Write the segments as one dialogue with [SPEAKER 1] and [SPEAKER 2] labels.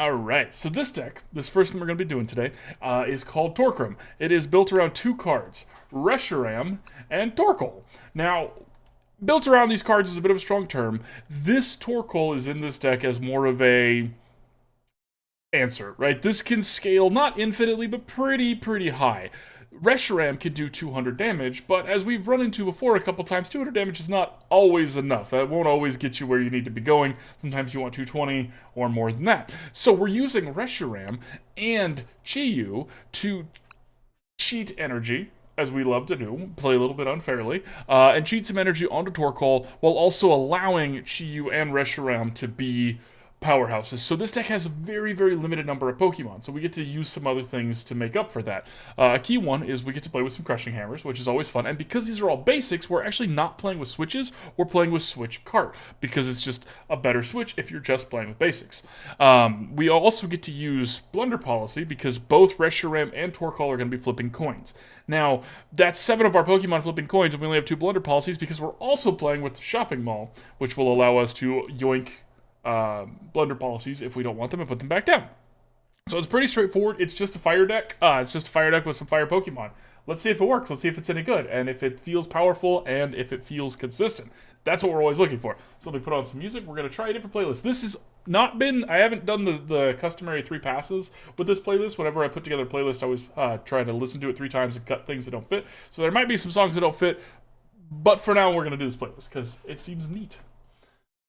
[SPEAKER 1] Alright, so this deck, this first thing we're going to be doing today, is called TorkRam. It is built around two cards, Reshiram and Torkoal. Now, built around these cards is a bit of a strong term. This Torkoal is in this deck as more of a answer, right? This can scale not infinitely, but pretty high. Reshiram can do 200 damage, but as we've run into before a couple times, 200 damage is not always enough. That won't always get you where you need to be going. Sometimes you want 220 or more than that. So we're using Reshiram and Chiyu to cheat energy, as we love to do, play a little bit unfairly, and cheat some energy onto Torkoal while also allowing Chiyu and Reshiram to be powerhouses. So this deck has a very limited number of Pokemon, so we get to use some other things to make up for that. A key one is we get to play with some Crushing Hammers, which is always fun, and because these are all basics, we're actually not playing with switches, we're playing with Switch Cart, because it's just a better switch if you're just playing with basics. We also get to use Blunder Policy, because both Reshiram and Torkoal are going to be flipping coins. Now, that's 7 of our Pokemon flipping coins, and we only have 2 Blunder Policies, because we're also playing with the Shopping Mall, which will allow us to yoink Blunder Policies if we don't want them and put them back down. So it's pretty straightforward. It's just a fire deck. It's just a fire deck with some fire Pokemon. Let's see if it works. Let's see if it's any good, and if it feels powerful, and if it feels consistent. That's what we're always looking for. So let me put on some music. We're going to try a different playlist. This has not been... I haven't done the customary 3 passes with this playlist. Whenever I put together a playlist, I always try to listen to it 3 times and cut things that don't fit. So there might be some songs that don't fit, but for now, we're going to do this playlist, because it seems neat.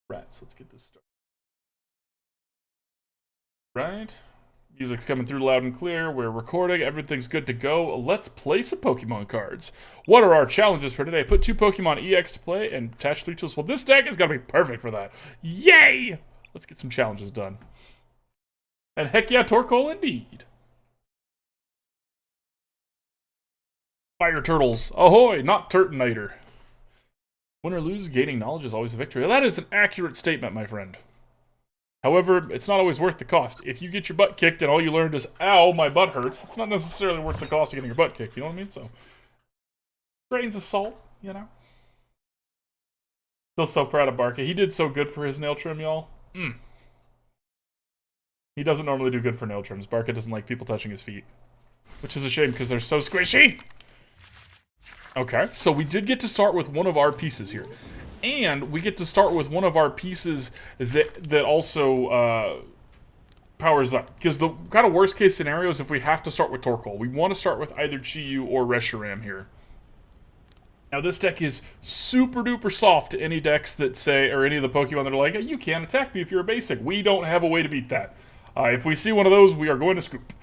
[SPEAKER 1] Right, so let's get this started. Right? Music's coming through loud and clear. We're recording. Everything's good to go. Let's play some Pokemon cards. What are our challenges for today? Put 2 Pokemon EX to play and attach 3 tools. Well, this deck is going to be perfect for that. Yay! Let's get some challenges done. And heck yeah, Torkoal indeed. Fire Turtles. Ahoy! Not Turtonator. Win or lose, gaining knowledge is always a victory. That is an accurate statement, my friend. However, it's not always worth the cost. If you get your butt kicked and all you learned is, ow, my butt hurts, it's not necessarily worth the cost of getting your butt kicked, you know what I mean? So, grains of salt, you know? Still so proud of Barca. He did so good for his nail trim, y'all. He doesn't normally do good for nail trims. Barca doesn't like people touching his feet. Which is a shame, because they're so squishy! Okay, so we did get to start with one of our pieces here. And we get to start with one of our pieces that also powers up. Because the kind of worst case scenario is if we have to start with Torkoal. We want to start with either Chiyu or Reshiram here. Now this deck is super duper soft to any decks that say, or any of the Pokemon that are like, hey, you can't attack me if you're a basic. We don't have a way to beat that. If we see one of those, we are going to scoop.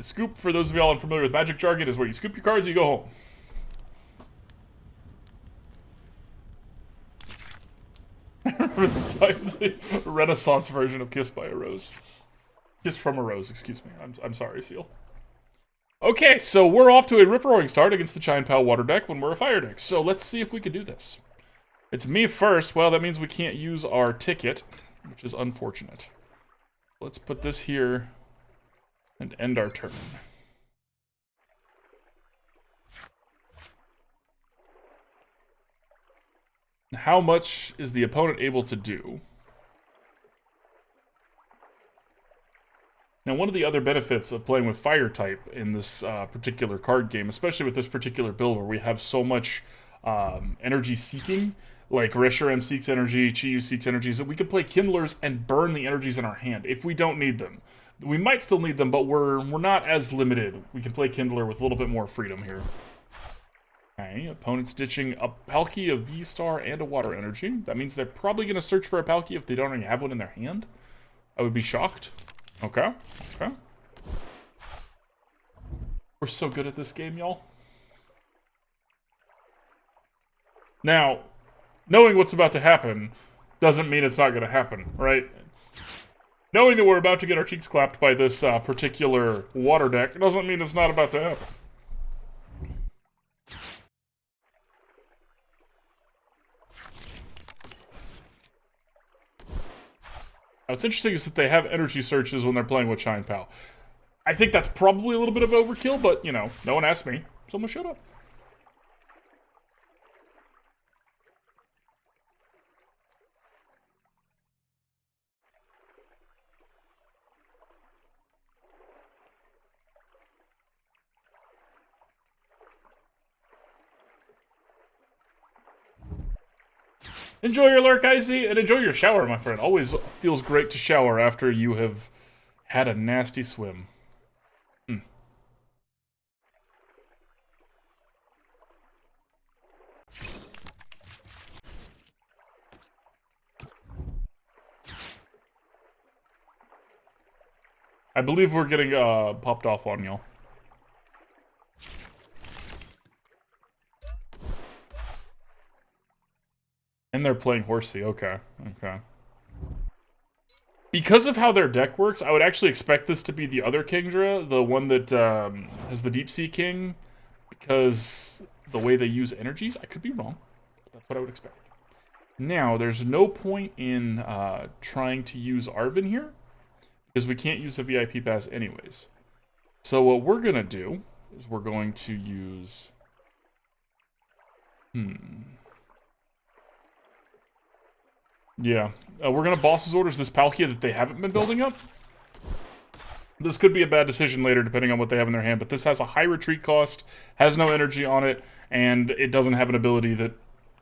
[SPEAKER 1] Scoop, for those of y'all unfamiliar with Magic jargon, is where you scoop your cards and you go home. Renaissance version of Kiss by a Rose. Kiss from a Rose, excuse me. I'm sorry, Seal. Okay, so we're off to a rip-roaring start against the Chine Pal Water deck when we're a Fire deck. So let's see if we can do this. It's me first. Well, that means we can't use our ticket, which is unfortunate. Let's put this here and end our turn. How much is the opponent able to do? Now, one of the other benefits of playing with Fire type in this particular card game, especially with this particular build where we have so much energy seeking, like Reshiram seeks energy, Chiyu seeks energy, is that we can play Kindlers and burn the energies in our hand if we don't need them. We might still need them, but we're not as limited. We can play Kindler with a little bit more freedom here. Okay, opponent's ditching a Palkia, a V-Star, and a Water Energy. That means they're probably going to search for a Palkia if they don't already have one in their hand. I would be shocked. Okay, okay. We're so good at this game, y'all. Now, knowing what's about to happen doesn't mean it's not going to happen, right? Knowing that we're about to get our cheeks clapped by this particular water deck doesn't mean it's not about to happen. What's interesting is that they have energy searches when they're playing with Chine Pal. I think that's probably a little bit of overkill, but, you know, no one asked me. Someone shut up. Enjoy your lurk, Icy, and enjoy your shower, my friend. Always feels great to shower after you have had a nasty swim. I believe we're getting popped off on y'all. And they're playing Horsey. Okay. Okay. Because of how their deck works, I would actually expect this to be the other Kingdra, the one that has the Deep Sea King, because the way they use energies, I could be wrong. That's what I would expect. Now, there's no point in trying to use Arven here, because we can't use the VIP Pass anyways. So what we're going to do is we're going to use... Yeah. We're going to boss's orders this Palkia that they haven't been building up. This could be a bad decision later, depending on what they have in their hand, but this has a high retreat cost, has no energy on it, and it doesn't have an ability that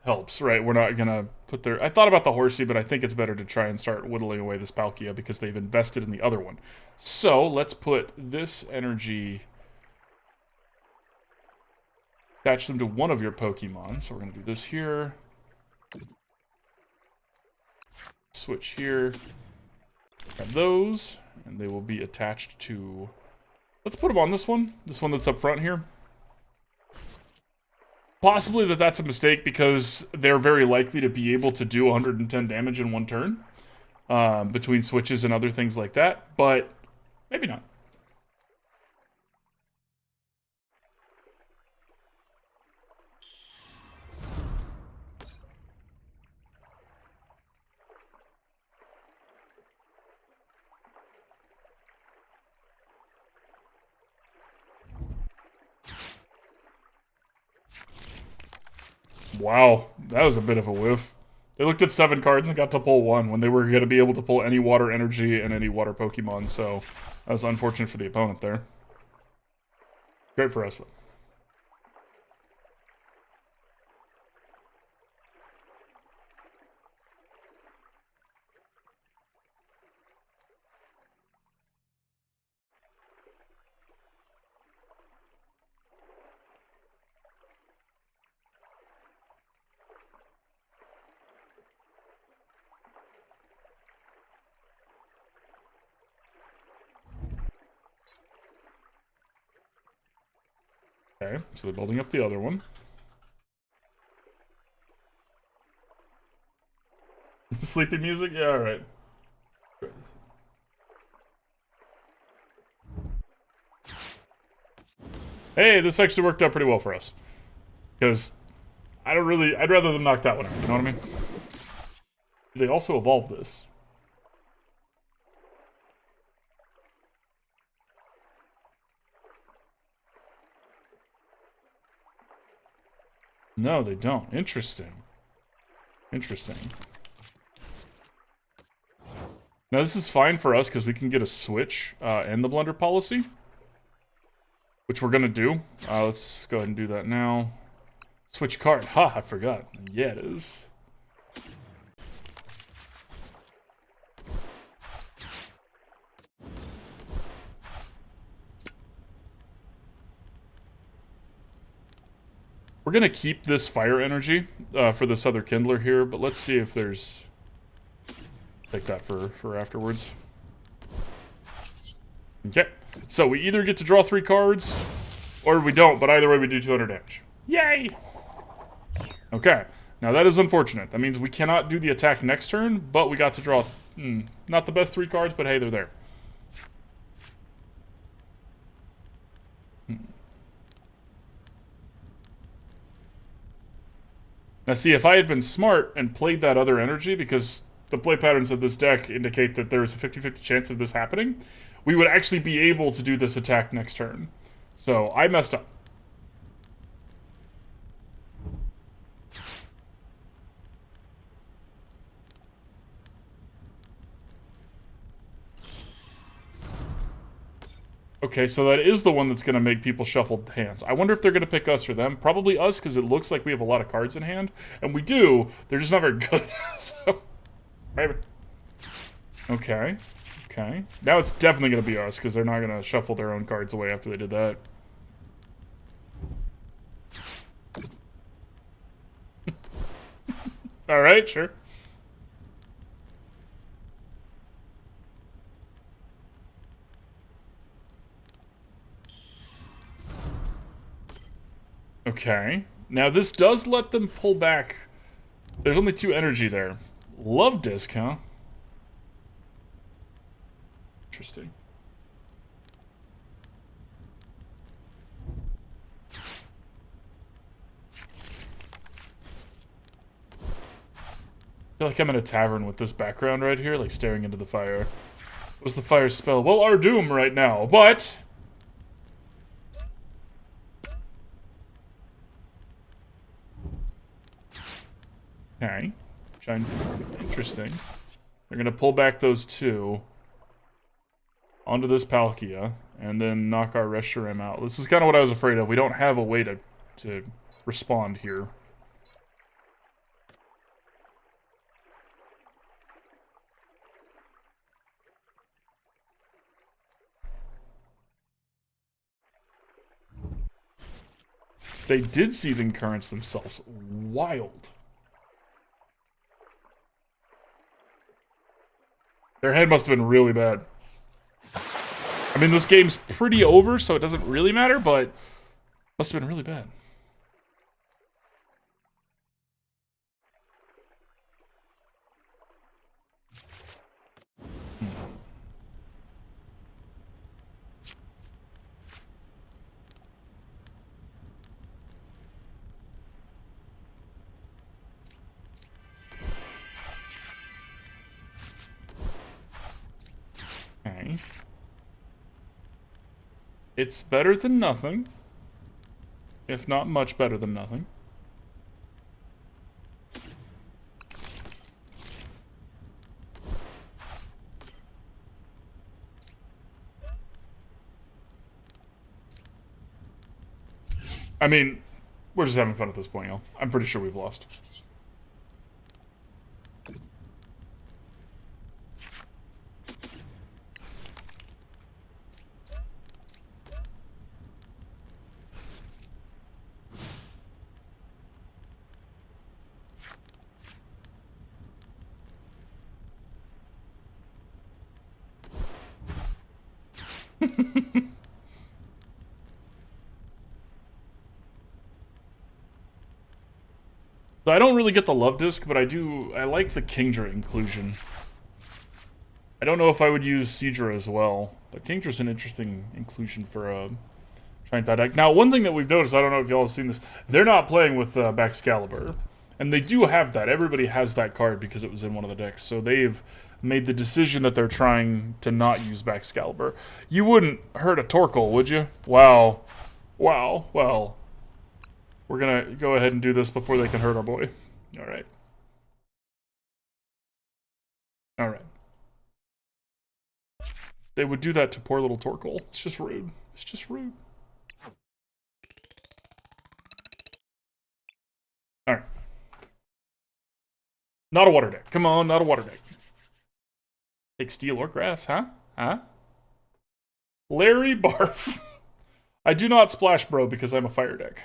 [SPEAKER 1] helps, right? We're not going to put their... I thought about the Horsey, but I think it's better to try and start whittling away this Palkia because they've invested in the other one. So, let's put this energy... Attach them to one of your Pokemon. So we're going to do this here. Switch here. Grab those, and they will be attached to... Let's put them on this one that's up front here. Possibly that's a mistake because they're very likely to be able to do 110 damage in one turn. Between switches and other things like that, but maybe not. Wow, that was a bit of a whiff. They looked at 7 cards and got to pull 1 when they were going to be able to pull any water energy and any water Pokemon, so that was unfortunate for the opponent there. Great for us, though. Okay, so they're building up the other one. Sleepy music? Yeah, alright. Hey, this actually worked out pretty well for us. Because I'd rather them knock that one out, you know what I mean? They also evolved this. No, they don't. Interesting. Interesting. Now, this is fine for us because we can get a Switch and the Blunder Policy. Which we're going to do. Let's go ahead and do that now. Switch Cart. Ha, I forgot. Yeah, it is. We're going to keep this fire energy for this other Kindler here, but let's see if there's... Take that for afterwards. Okay, so we either get to draw 3 cards, or we don't, but either way we do 200 damage. Yay! Okay, now that is unfortunate. That means we cannot do the attack next turn, but we got to draw... not the best 3 cards, but hey, they're there. Now see, if I had been smart and played that other energy, because the play patterns of this deck indicate that there's a 50-50 chance of this happening, we would actually be able to do this attack next turn. So, I messed up. Okay, so that is the one that's going to make people shuffle hands. I wonder if they're going to pick us or them. Probably us, because it looks like we have a lot of cards in hand. And we do. They're just not very good. So, maybe. Okay. Okay. Now it's definitely going to be us, because they're not going to shuffle their own cards away after they did that. Alright, sure. Okay. Now this does let them pull back. There's only 2 energy there. Love disc, huh? Interesting. I feel like I'm in a tavern with this background right here, like staring into the fire. What's the fire spell? Well, our doom right now, but... Okay. Interesting. They're gonna pull back those 2 onto this Palkia, and then knock our Reshiram out. This is kind of what I was afraid of. We don't have a way to respond here. They did Seething Currents themselves. Wild. Their head must have been really bad. I mean, this game's pretty over, so it doesn't really matter, but must have been really bad. Okay. It's better than nothing. If not much better than nothing. I mean, we're just having fun at this point, y'all. I'm pretty sure we've lost. So I don't really get the love disc, but I like the Kingdra inclusion. I don't know if I would use Seadra as well, but Kingdra's an interesting inclusion for a giant bad deck. Now, one thing that we've noticed, I don't know if y'all have seen this, they're not playing with Baxcalibur. And they do have that. Everybody has that card because it was in one of the decks. So they've made the decision that they're trying to not use Baxcalibur. You wouldn't hurt a Torkoal, would you? Wow. Wow. Well, we're gonna go ahead and do this before they can hurt our boy. Alright. Alright. They would do that to poor little Torkoal. It's just rude. It's just rude. Alright. Not a water deck. Come on, not a water deck. Take steel or grass, huh? Huh? Larry Barf. I do not splash bro because I'm a fire deck.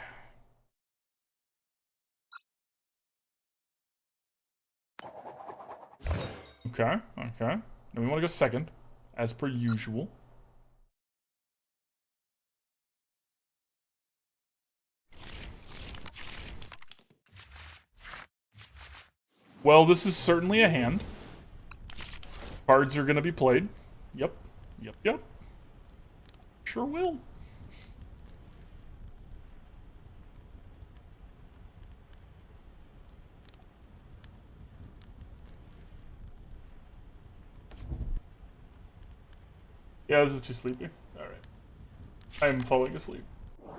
[SPEAKER 1] Okay, okay. Now we want to go second, as per usual. Well, this is certainly a hand. Cards are going to be played. Yep. Yep, yep. Sure will. Yeah, this is too sleepy. Alright. I'm falling asleep.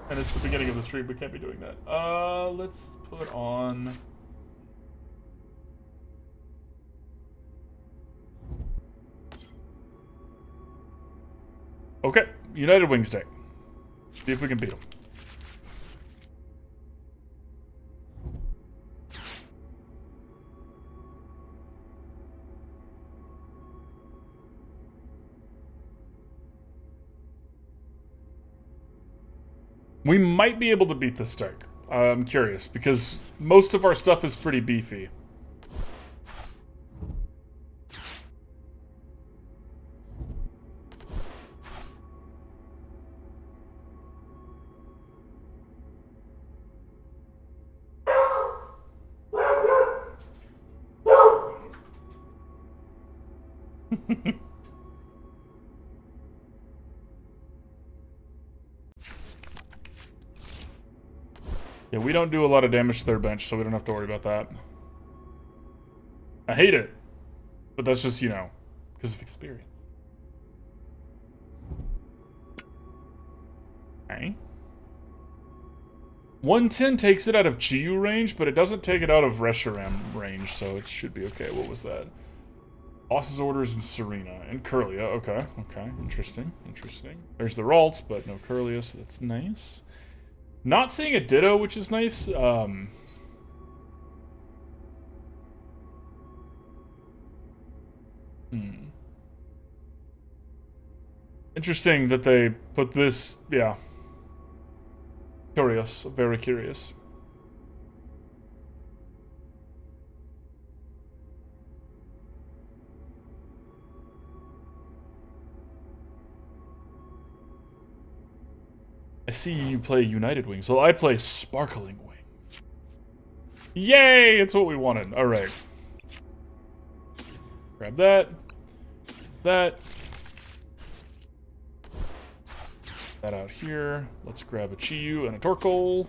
[SPEAKER 1] And it's the beginning of the stream, we can't be doing that. Let's put on... Okay, United Wings deck. See if we can beat them. We might be able to beat this deck. I'm curious, because most of our stuff is pretty beefy. Yeah, we don't do a lot of damage to their bench, so we don't have to worry about that. I hate it. But that's just, you know, because of experience. Okay. 110 takes it out of Chiyu range, but it doesn't take it out of Reshiram range, so it should be okay. What was that? Boss's Orders and Serena. And Curlia. Okay, okay. Interesting, interesting. There's the Ralts, but no Curlia, so that's nice. Not seeing a Ditto, which is nice. Interesting that they put this, yeah. Curious, very curious. I see you play United Wings. Well, I play Sparkling Wings. Yay! It's what we wanted. Alright. Grab that. That. That out here. Let's grab a Chiyu and a Torkoal.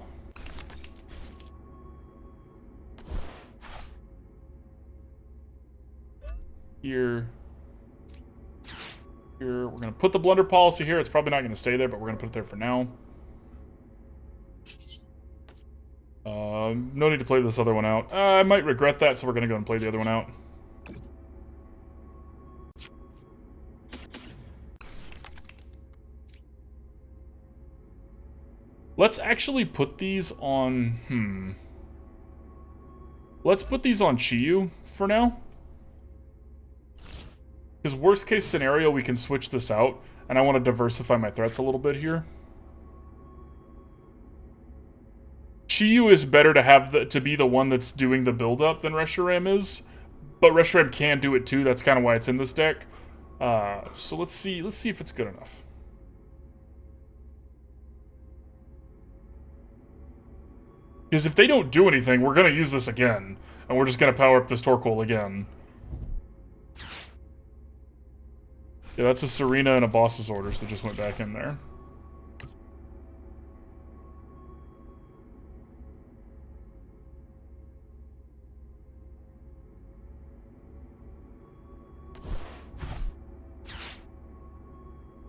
[SPEAKER 1] Here. Here. We're going to put the Blunder Policy here. It's probably not going to stay there, but we're going to put it there for now. No need to play this other one out. I might regret that, so we're going to go and play the other one out. Let's actually put these on... Let's put these on Chiyu for now. Because worst case scenario, we can switch this out. And I want to diversify my threats a little bit here. Chiyu is better to have to be the one that's doing the build-up than Reshiram is. But Reshiram can do it too. That's kind of why it's in this deck. So let's see if it's good enough. Because if they don't do anything, we're going to use this again. And we're just going to power up this Torkoal again. Yeah, that's a Serena and a Boss's Orders that just went back in there.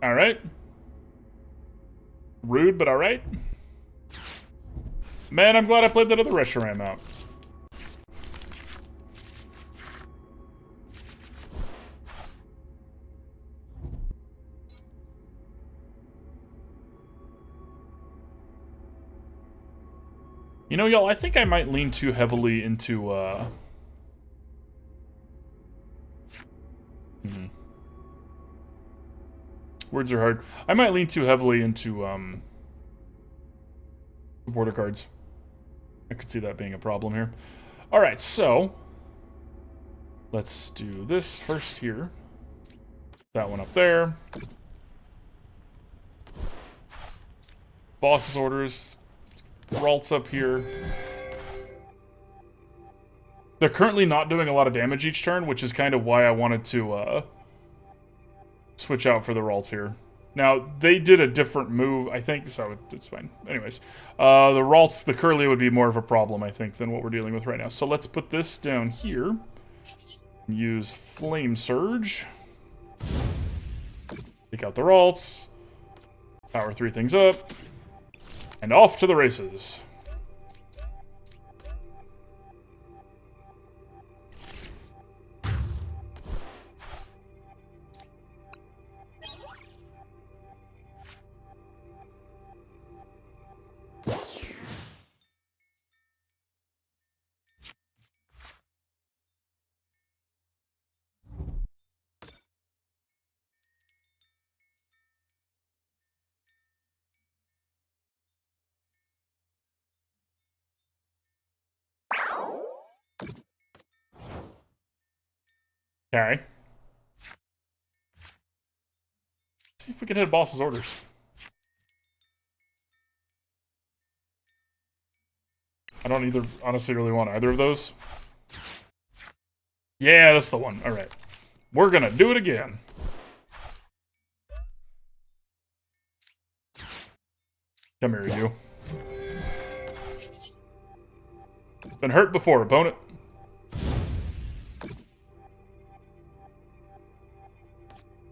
[SPEAKER 1] Alright. Rude, but alright. Man, I'm glad I played that other Reshiram out. You know, y'all, I think I might lean too heavily into, Words are hard. I might lean too heavily into, supporter cards. I could see that being a problem here. Alright, so... let's do this first here. That one up there. Boss's Orders. Ralts up here. They're currently not doing a lot of damage each turn, which is kind of why I wanted to switch out for the Ralts here. Now, they did a different move, I think, so it's fine. Anyways, the Ralts, the Curly would be more of a problem, I think, than what we're dealing with right now. So let's put this down here. Use Flame Surge. Take out the Ralts. Power 3 things up. And off to the races. Okay. See if we can hit boss's orders. I don't either, honestly really want either of those. Yeah, that's the one. Alright. We're gonna do it again. Come here, you. Been hurt before, opponent.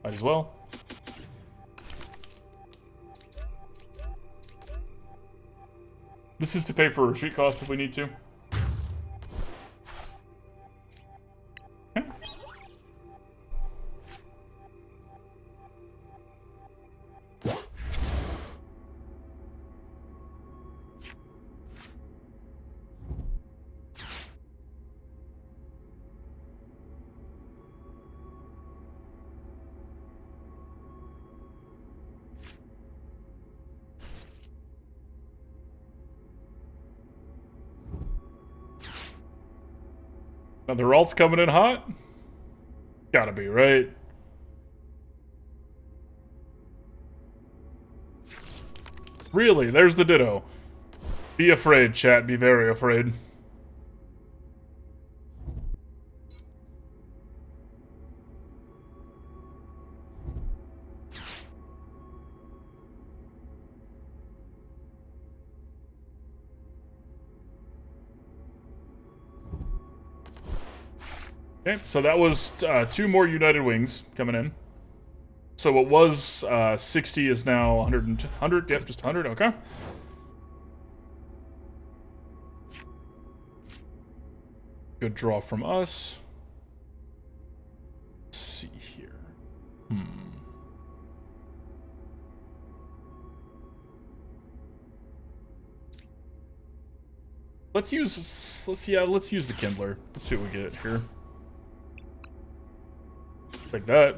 [SPEAKER 1] Might as well. This is to pay for retreat cost if we need to. Okay. Another alt's coming in hot? Gotta be, right? Really? There's the Ditto. Be afraid, chat. Be very afraid. Okay, so that was 2 more United Wings coming in. So what was 60 is now 100. Yep, just 100. Okay. Good draw from us. Let's see here. Let's use the Kindler. Let's see what we get here. Like that.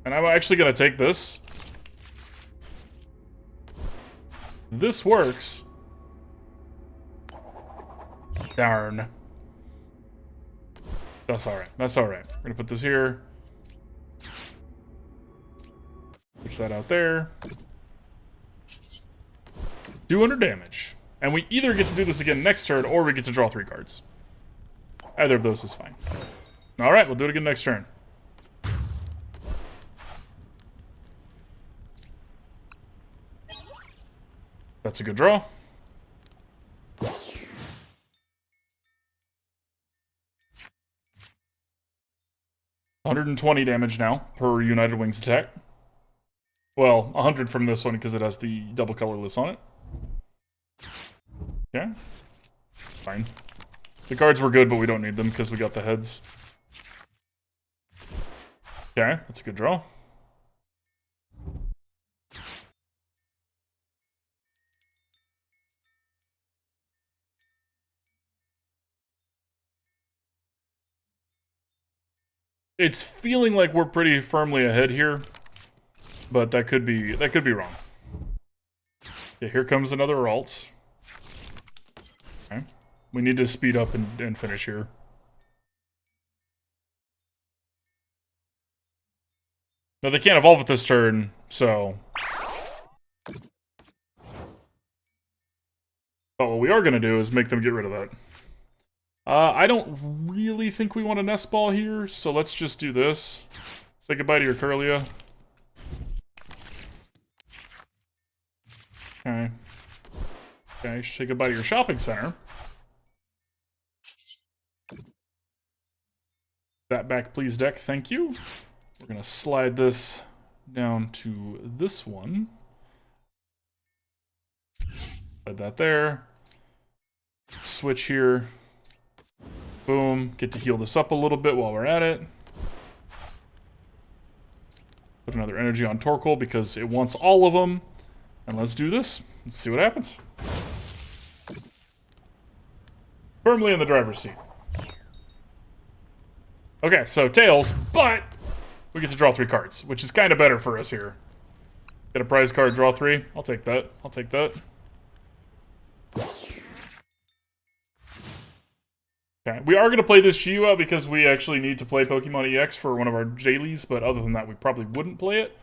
[SPEAKER 1] And I'm actually gonna take this. This works. Darn. That's alright. That's alright. We're gonna put this here. Push that out there. 200 damage. And we either get to do this again next turn, or we get to draw 3 cards. Either of those is fine. Alright, we'll do it again next turn. That's a good draw. $120 damage now per United Wings attack. Well, 100 from this one because it has the double colorless on it. Yeah. Fine. The cards were good, but we don't need them because we got the heads. Okay, that's a good draw. It's feeling like we're pretty firmly ahead here, but that could be wrong. Okay, here comes another alt. Okay. We need to speed up and finish here. No, they can't evolve at this turn, so... But what we are going to do is make them get rid of that. I don't really think we want a Nest Ball here, so let's just do this. Say goodbye to your Curlia. Okay. Okay, say goodbye to your Shopping Center. That back, please, deck. Thank you. We're going to slide this down to this one. Slide that there. Switch here. Boom. Get to heal this up a little bit while we're at it. Put another energy on Torkoal because it wants all of them. And let's do this. Let's see what happens. Firmly in the driver's seat. Okay, so Tails, but we get to draw 3 cards, which is kind of better for us here. Get a prize card, draw 3. I'll take that. I'll take that. Okay, we are going to play this Shiyu because we actually need to play Pokemon EX for one of our dailies, but other than that, we probably wouldn't play it.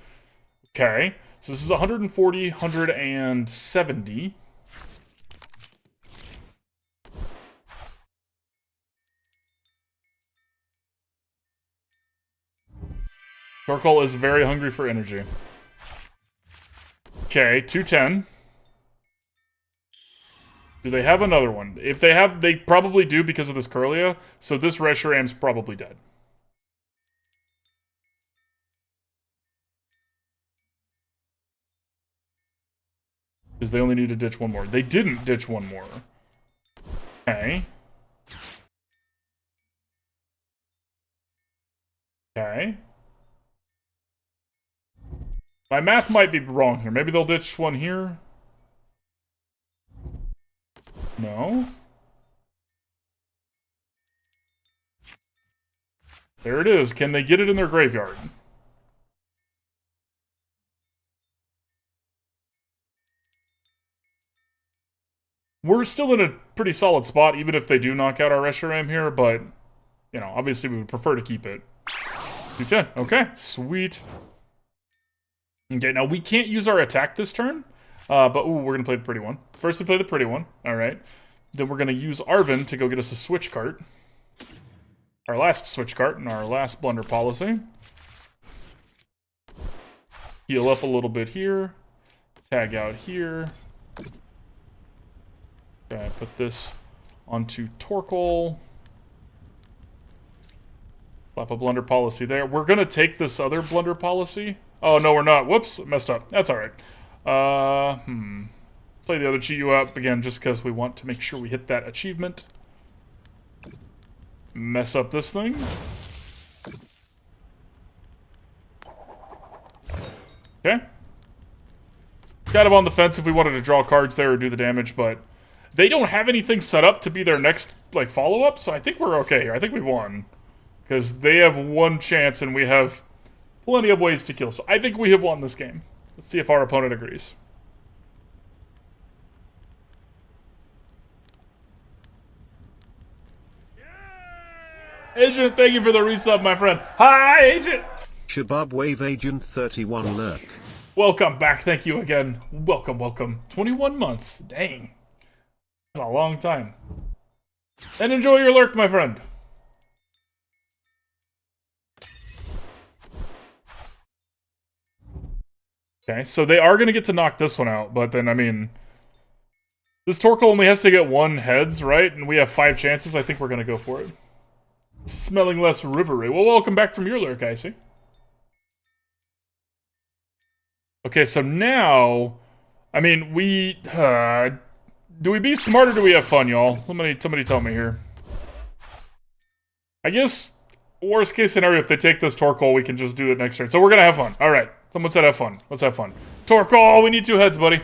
[SPEAKER 1] Okay, so this is 140, 170. Torkoal is very hungry for energy. Okay, 210. Do they have another one? If they have, they probably do because of this Curlia, so this Reshiram's probably dead. Because they only need to ditch one more. They didn't ditch one more. Okay. Okay. My math might be wrong here. Maybe they'll ditch one here. No. There it is. Can they get it in their graveyard? We're still in a pretty solid spot, even if they do knock out our Reshiram here, but, you know, obviously we would prefer to keep it. 210. Okay, sweet. Okay, now we can't use our attack this turn, but ooh, we're going to play the pretty one. First we play the pretty one, alright. Then we're going to use Arven to go get us a Switch Cart. Our last Switch Cart and our last Blunder Policy. Heal up a little bit here. Tag out here. Okay, put this onto Torkoal. Slap a Blunder Policy there. We're going to take this other Blunder Policy. Oh, no, we're not. Whoops, messed up. That's alright. Play the other Chiyu out again just because we want to make sure we hit that achievement. Mess up this thing. Okay. Kind of on the fence if we wanted to draw cards there or do the damage, but they don't have anything set up to be their next, like, follow-up, so I think we're okay here. I think we won. Because they have one chance and we have plenty of ways to kill. So I think we have won this game. Let's see if our opponent agrees. Agent, thank you for the resub, my friend. Hi, Agent!
[SPEAKER 2] Shabab Wave Agent 31 lurk.
[SPEAKER 1] Welcome back. Thank you again. Welcome, welcome. 21 months. Dang. That's a long time. And enjoy your lurk, my friend. Okay, so they are going to get to knock this one out, but then, I mean, this Torkoal only has to get 1 heads, right? And we have 5 chances. I think we're going to go for it. Smelling less rivery. Well, welcome back from your lurk, Icy. Okay, so now, I mean, we, do we be smart or do we have fun, y'all? Somebody tell me here. I guess, worst case scenario, if they take this Torkoal, we can just do it next turn. So we're going to have fun. All right. Someone said have fun. Let's have fun. Torkoal, we need 2 heads, buddy.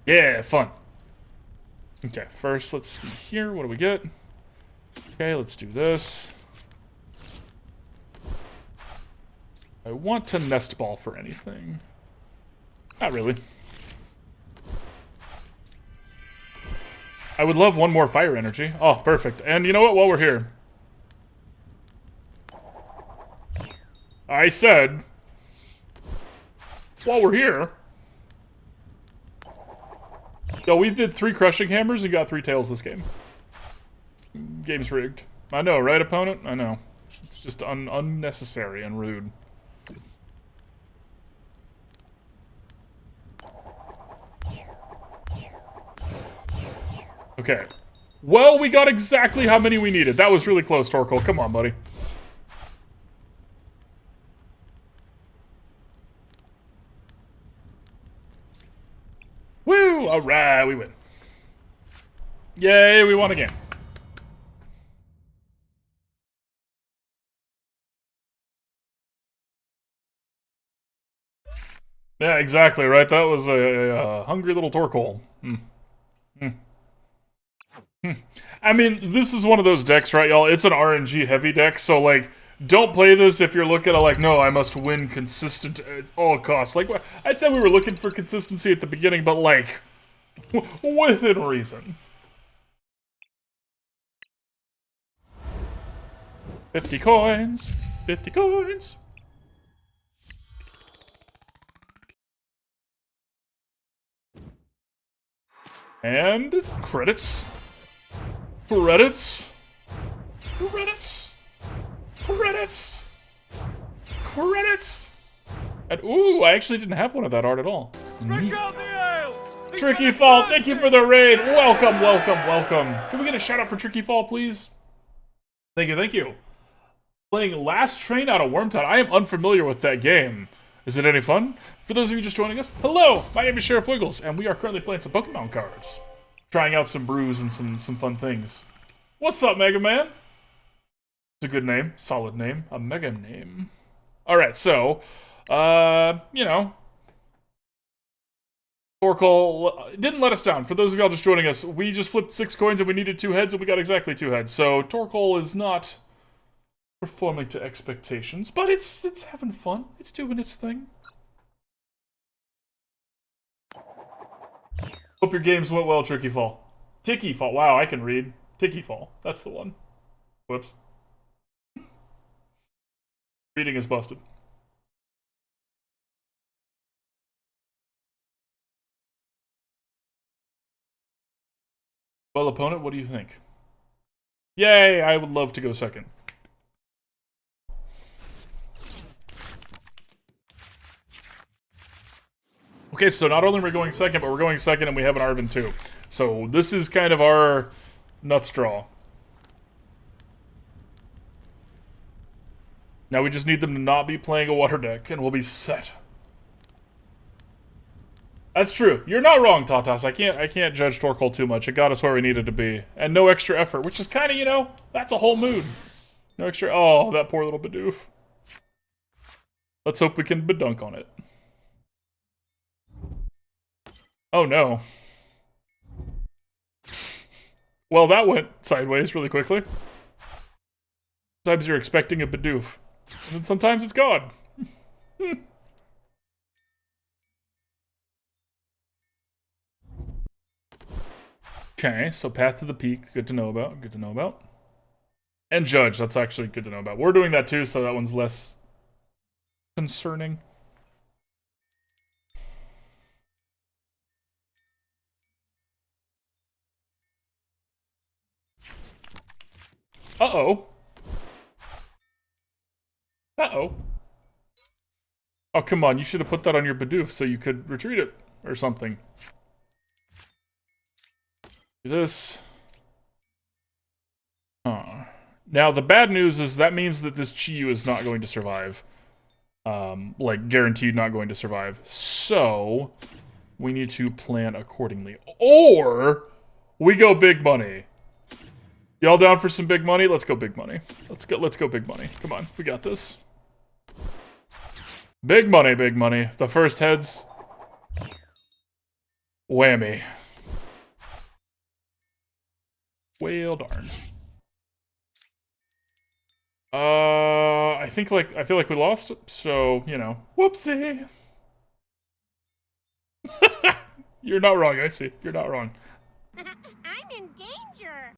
[SPEAKER 1] Yeah, fun. Okay, first, let's see here. What do we get? Okay, let's do this. I want to Nest Ball for anything. Not really. I would love 1 more fire energy. Oh, perfect. And you know what? While we're here, I said, while we're here, so we did 3 Crushing Hammers and got 3 tails this game. Game's rigged. I know, right, opponent? I know. It's just unnecessary and rude. Okay. Well, we got exactly how many we needed. That was really close, Torkoal. Come on, buddy. Woo! Alright, we win. Yay, we won again. Yeah, exactly, right? That was a hungry little Torkoal. I mean, this is one of those decks, right, y'all? It's an RNG heavy deck, so, like, don't play this if you're looking at, like, no, I must win consistent at all costs. Like, I said we were looking for consistency at the beginning, but, like, Within reason. 50 coins. 50 coins. And credits. Credits. Credits. Credits. Credits. And ooh, I actually didn't have one of that art at all. Tricky Fall, thank you for the raid. Welcome, welcome, welcome. Can we get a shout out for Tricky Fall, please? Thank you, thank you. Playing Last Train Out of Wormtown. I am unfamiliar with that game. Is it any fun? For those of you just joining us, hello, my name is Sheriff Wiggles, and we are currently playing some Pokemon cards. Trying out some brews and some fun things. What's up, Mega Man? It's a good name, solid name, a mega name. Alright, so, you know, Torkoal didn't let us down. For those of y'all just joining us, we just flipped 6 coins and we needed 2 heads and we got exactly 2 heads. So Torkoal is not performing to expectations, but it's having fun. It's doing its thing. Hope your games went well, Tricky Fall. Ticky Fall. Wow, I can read. Ticky Fall. That's the one. Whoops. Reading is busted. Well, opponent, what do you think? Yay, I would love to go second. Okay, so not only are we going second, but we're going second and we have an Arven too. So this is kind of our nuts draw. Now we just need them to not be playing a water deck and we'll be set. That's true. You're not wrong, Tatas. I can't judge Torkoal too much. It got us where we needed to be. And no extra effort, which is kind of, you know, that's a whole mood. No extra... Oh, that poor little Bidoof. Let's hope we can bedunk on it. Oh, no. Well, that went sideways really quickly. Sometimes you're expecting a Bidoof. And then sometimes it's gone. Okay, so Path to the Peak, good to know about, good to know about. And Judge, that's actually good to know about. We're doing that too, so that one's less concerning. Uh-oh. Uh-oh. Oh, come on, you should have put that on your Bidoof so you could retreat it, or something. Do this. Now, the bad news is that means that this Chi-Yu is not going to survive. Like, guaranteed not going to survive. So, we need to plan accordingly. Or, we go big money. Y'all down for some big money? Let's go big money. Let's go big money. Come on, we got this. Big money, big money. The first heads. Whammy. Well, darn. I feel like we lost, so, you know, whoopsie. You're not wrong, I see. You're not wrong.
[SPEAKER 3] I'm in danger.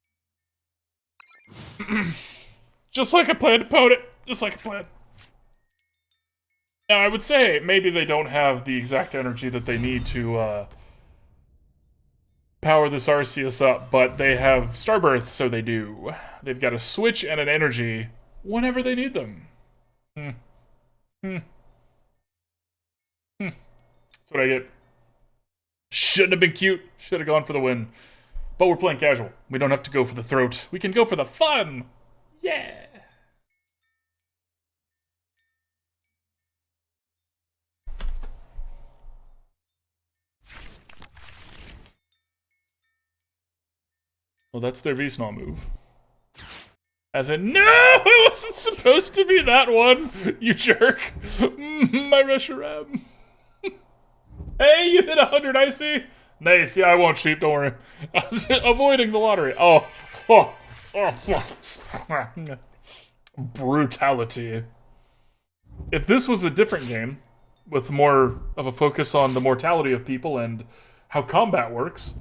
[SPEAKER 1] Just like I planned, opponent. Just like I planned. Now, I would say maybe they don't have the exact energy that they need to, power this Arceus up, but they have Starbirth, so they do. They've got a switch and an energy whenever they need them. That's what I get. Shouldn't have been cute. Should have gone for the win. But we're playing casual. We don't have to go for the throat. We can go for the fun. Yeah. Well, that's their V-Snall move. As in, no! It wasn't supposed to be that one! You jerk! My Reshiram. Hey, you hit 100, I see! Nice, yeah, I won't cheat, don't worry. I was avoiding the lottery. Oh. Brutality. If this was a different game, with more of a focus on the mortality of people and how combat works,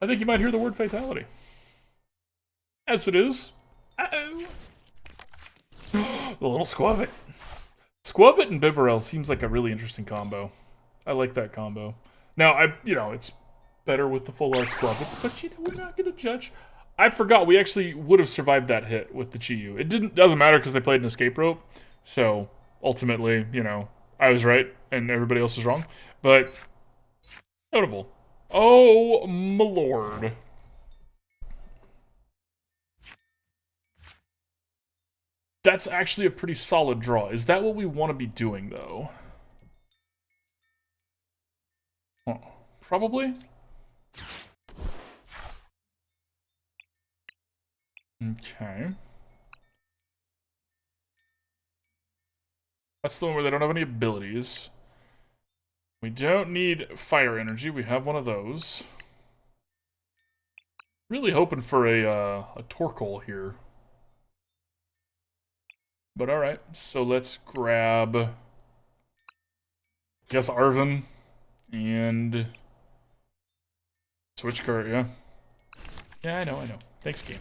[SPEAKER 1] I think you might hear the word fatality. As it is. Uh-oh. The little Squavit. Squavit and Bibarel seems like a really interesting combo. I like that combo. Now, it's better with the full art Squavits, but we're not gonna judge. I forgot we actually would have survived that hit with the Chi-Yu. It doesn't matter because they played an escape rope, so ultimately, I was right and everybody else was wrong. But notable. Oh my lord. That's actually a pretty solid draw. Is that what we want to be doing, though? Oh, probably? Okay. That's the one where they don't have any abilities. We don't need fire energy. We have one of those. Really hoping for a Torkoal here. But alright, so let's grab, I guess, Arven and Switch Cart, yeah. Yeah, I know. Thanks, game.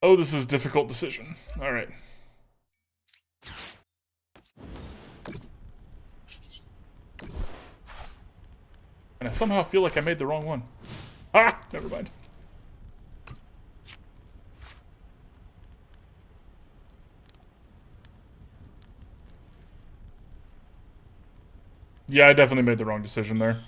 [SPEAKER 1] Oh, this is a difficult decision. Alright. And I somehow feel like I made the wrong one. Ah! Never mind. Yeah, I definitely made the wrong decision there.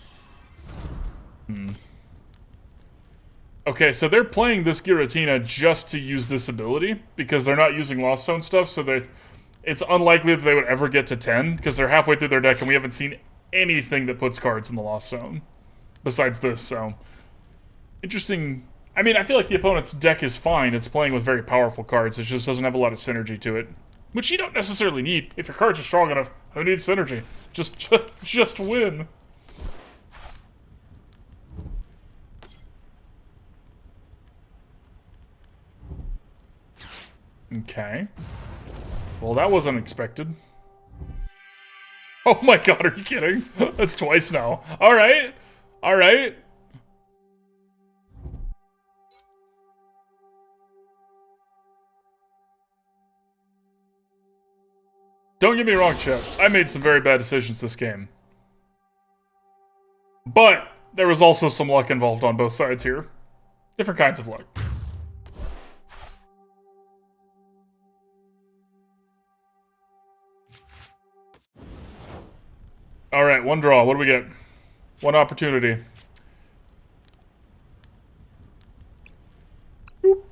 [SPEAKER 1] Okay, so they're playing this Giratina just to use this ability, because they're not using Lost Zone stuff, so it's unlikely that they would ever get to 10, because they're halfway through their deck and we haven't seen anything that puts cards in the Lost Zone. Besides this, so... Interesting. I mean, I feel like the opponent's deck is fine. It's playing with very powerful cards. It just doesn't have a lot of synergy to it. Which you don't necessarily need. If your cards are strong enough, who needs synergy? Just win. Okay. Well, that wasn't expected. Oh my god, are you kidding? That's twice now. Alright. Alright. Don't get me wrong, Chip. I made some very bad decisions this game. But there was also some luck involved on both sides here. Different kinds of luck. Alright, one draw. What do we get? One opportunity. Boop.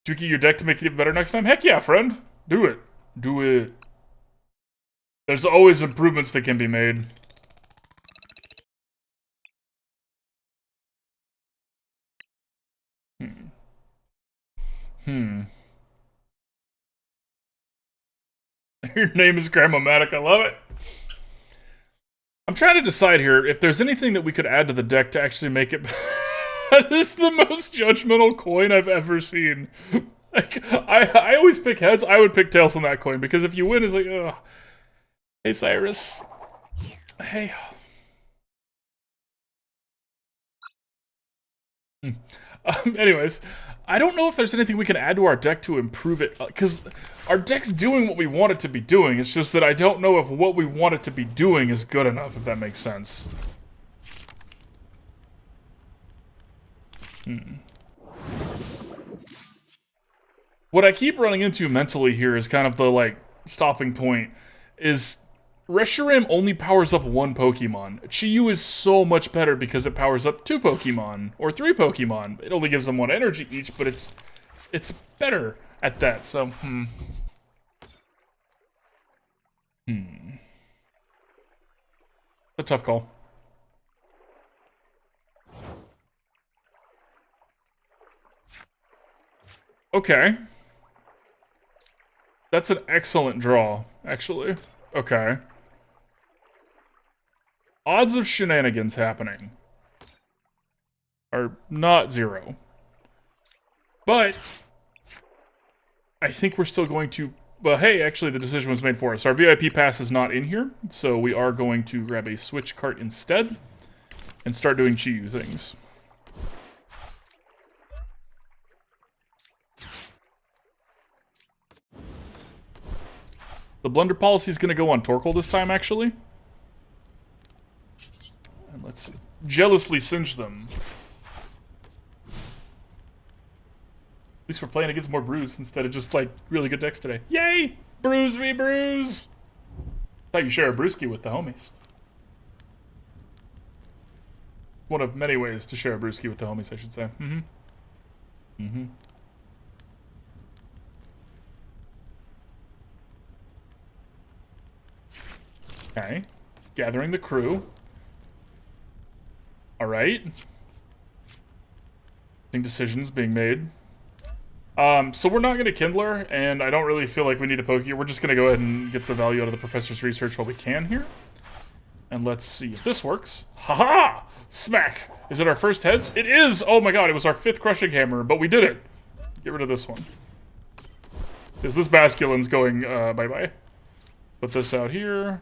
[SPEAKER 1] Tweaking your deck to make it even better next time? Heck yeah, friend. Do it. Do it. There's always improvements that can be made. Your name is Grandma-matic. I love it. I'm trying to decide here if there's anything that we could add to the deck to actually make it... That is the most judgmental coin I've ever seen. Like, I always pick heads. I would pick tails on that coin, because if you win, it's like, ugh. Hey, Cyrus. Hey. Anyways, I don't know if there's anything we can add to our deck to improve it, because our deck's doing what we want it to be doing. It's just that I don't know if what we want it to be doing is good enough, if that makes sense. What I keep running into mentally here is kind of the, like, stopping point, is Reshiram only powers up one Pokemon. Chi-Yu is so much better because it powers up 2 Pokemon, or 3 Pokemon. It only gives them 1 energy each, but it's better at that, so, A tough call. Okay. That's an excellent draw, actually. Okay. Odds of shenanigans happening are not 0. But I think we're still going to... Well, hey, actually, the decision was made for us. Our VIP pass is not in here, so we are going to grab a Switch Cart instead and start doing Chi-Yu things. The Blunder Policy is going to go on Torkoal this time, actually. And let's jealously singe them. At least we're playing against more Brews instead of just, like, really good decks today. Yay! Brews v Brews! That's how you share a brewski with the homies. One of many ways to share a brewski with the homies, I should say. Okay. Gathering the crew. Alright. Decisions being made. So we're not going to Kindler, and I don't really feel like we need a Pokégear. We're just going to go ahead and get the value out of the Professor's research while we can here. And let's see if this works. Haha! Smack! Is it our first heads? It is! Oh my god, it was our 5th Crushing Hammer, but we did it! Get rid of this one. Because this Basculin's going bye-bye. Put this out here.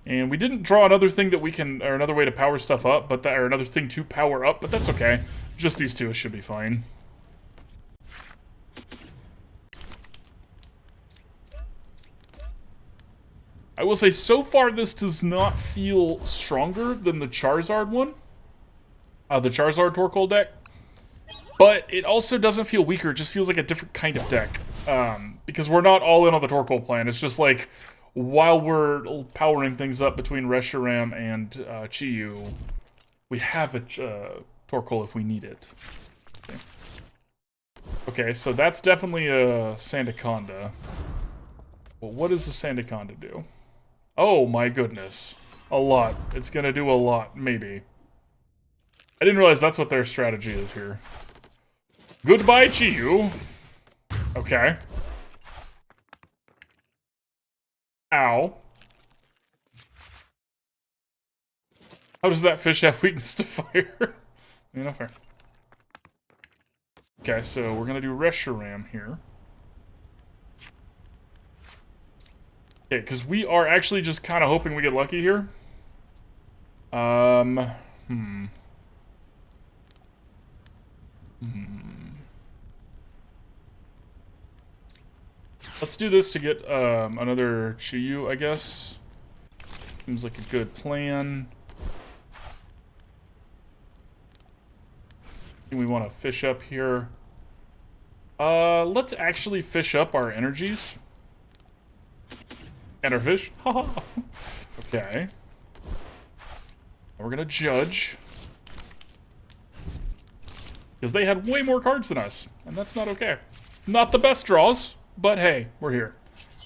[SPEAKER 1] And we didn't draw another thing that we can, or another way to power stuff up, but or another thing to power up, but that's okay. Just these two should be fine. I will say, so far this does not feel stronger than the Charizard one. The Charizard Torkoal deck. But it also doesn't feel weaker, it just feels like a different kind of deck. Because we're not all in on the Torkoal plan, it's just like... While we're powering things up between Reshiram and Chi-Yu, we have a Torkoal if we need it. Okay, so that's definitely a Sandaconda. Well, what does the Sandaconda do? Oh my goodness. A lot. It's gonna do a lot, maybe. I didn't realize that's what their strategy is here. Goodbye, Chi-Yu. Okay. Ow. How does that fish have weakness to fire? Not fair. Okay, so we're gonna do Reshiram here. Okay, because we are actually just kind of hoping we get lucky here. Let's do this to get another Chi-Yu, I guess. Seems like a good plan. We want to fish up here. Let's actually fish up our energies. And our fish. Haha. Okay. We're gonna judge. Because they had way more cards than us. And that's not okay. Not the best draws. But hey, we're here.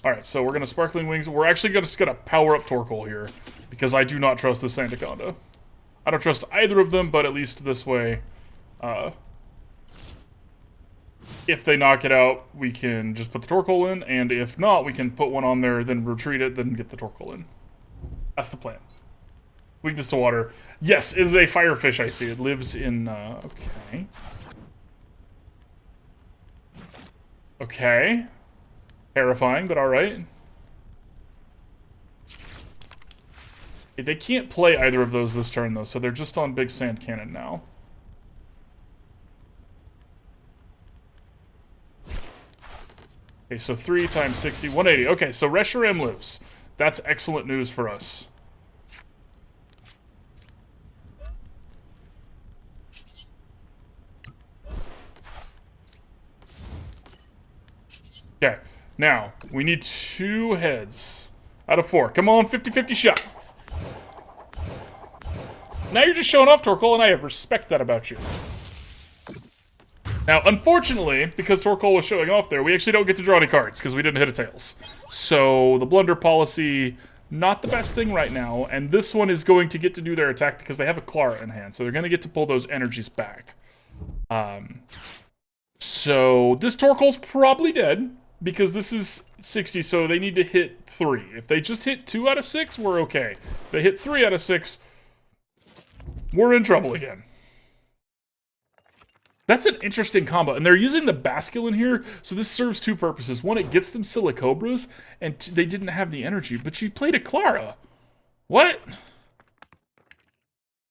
[SPEAKER 1] Alright, so we're going to Sparkling Wings. We're actually just going to power up Torkoal here. Because I do not trust this Sandaconda. I don't trust either of them, but at least this way... if they knock it out, we can just put the Torkoal in. And if not, we can put one on there, then retreat it, then get the Torkoal in. That's the plan. Weakness to water. Yes, it is a firefish, I see. It lives in... okay. Okay. Terrifying, but alright. They can't play either of those this turn, though, so they're just on Big Sand Cannon now. Okay, so 3 times 60, 180. Okay, so Reshiram lives. That's excellent news for us. Okay, now, we need 2 heads out of 4. Come on, 50-50 shot. Now you're just showing off, Torkoal, and I respect that about you. Now, unfortunately, because Torkoal was showing off there, we actually don't get to draw any cards, because we didn't hit a Tails. So, the Blunder Policy, not the best thing right now, and this one is going to get to do their attack because they have a Clara in hand, so they're going to get to pull those energies back. So, this Torkoal's probably dead. Because this is 60, so they need to hit 3. If they just hit 2 out of 6, we're okay. If they hit 3 out of 6, we're in trouble again. That's an interesting combo. And they're using the Basculin here, so this serves two purposes. One, it gets them Silicobras, and they didn't have the energy, but she played a Clara. What?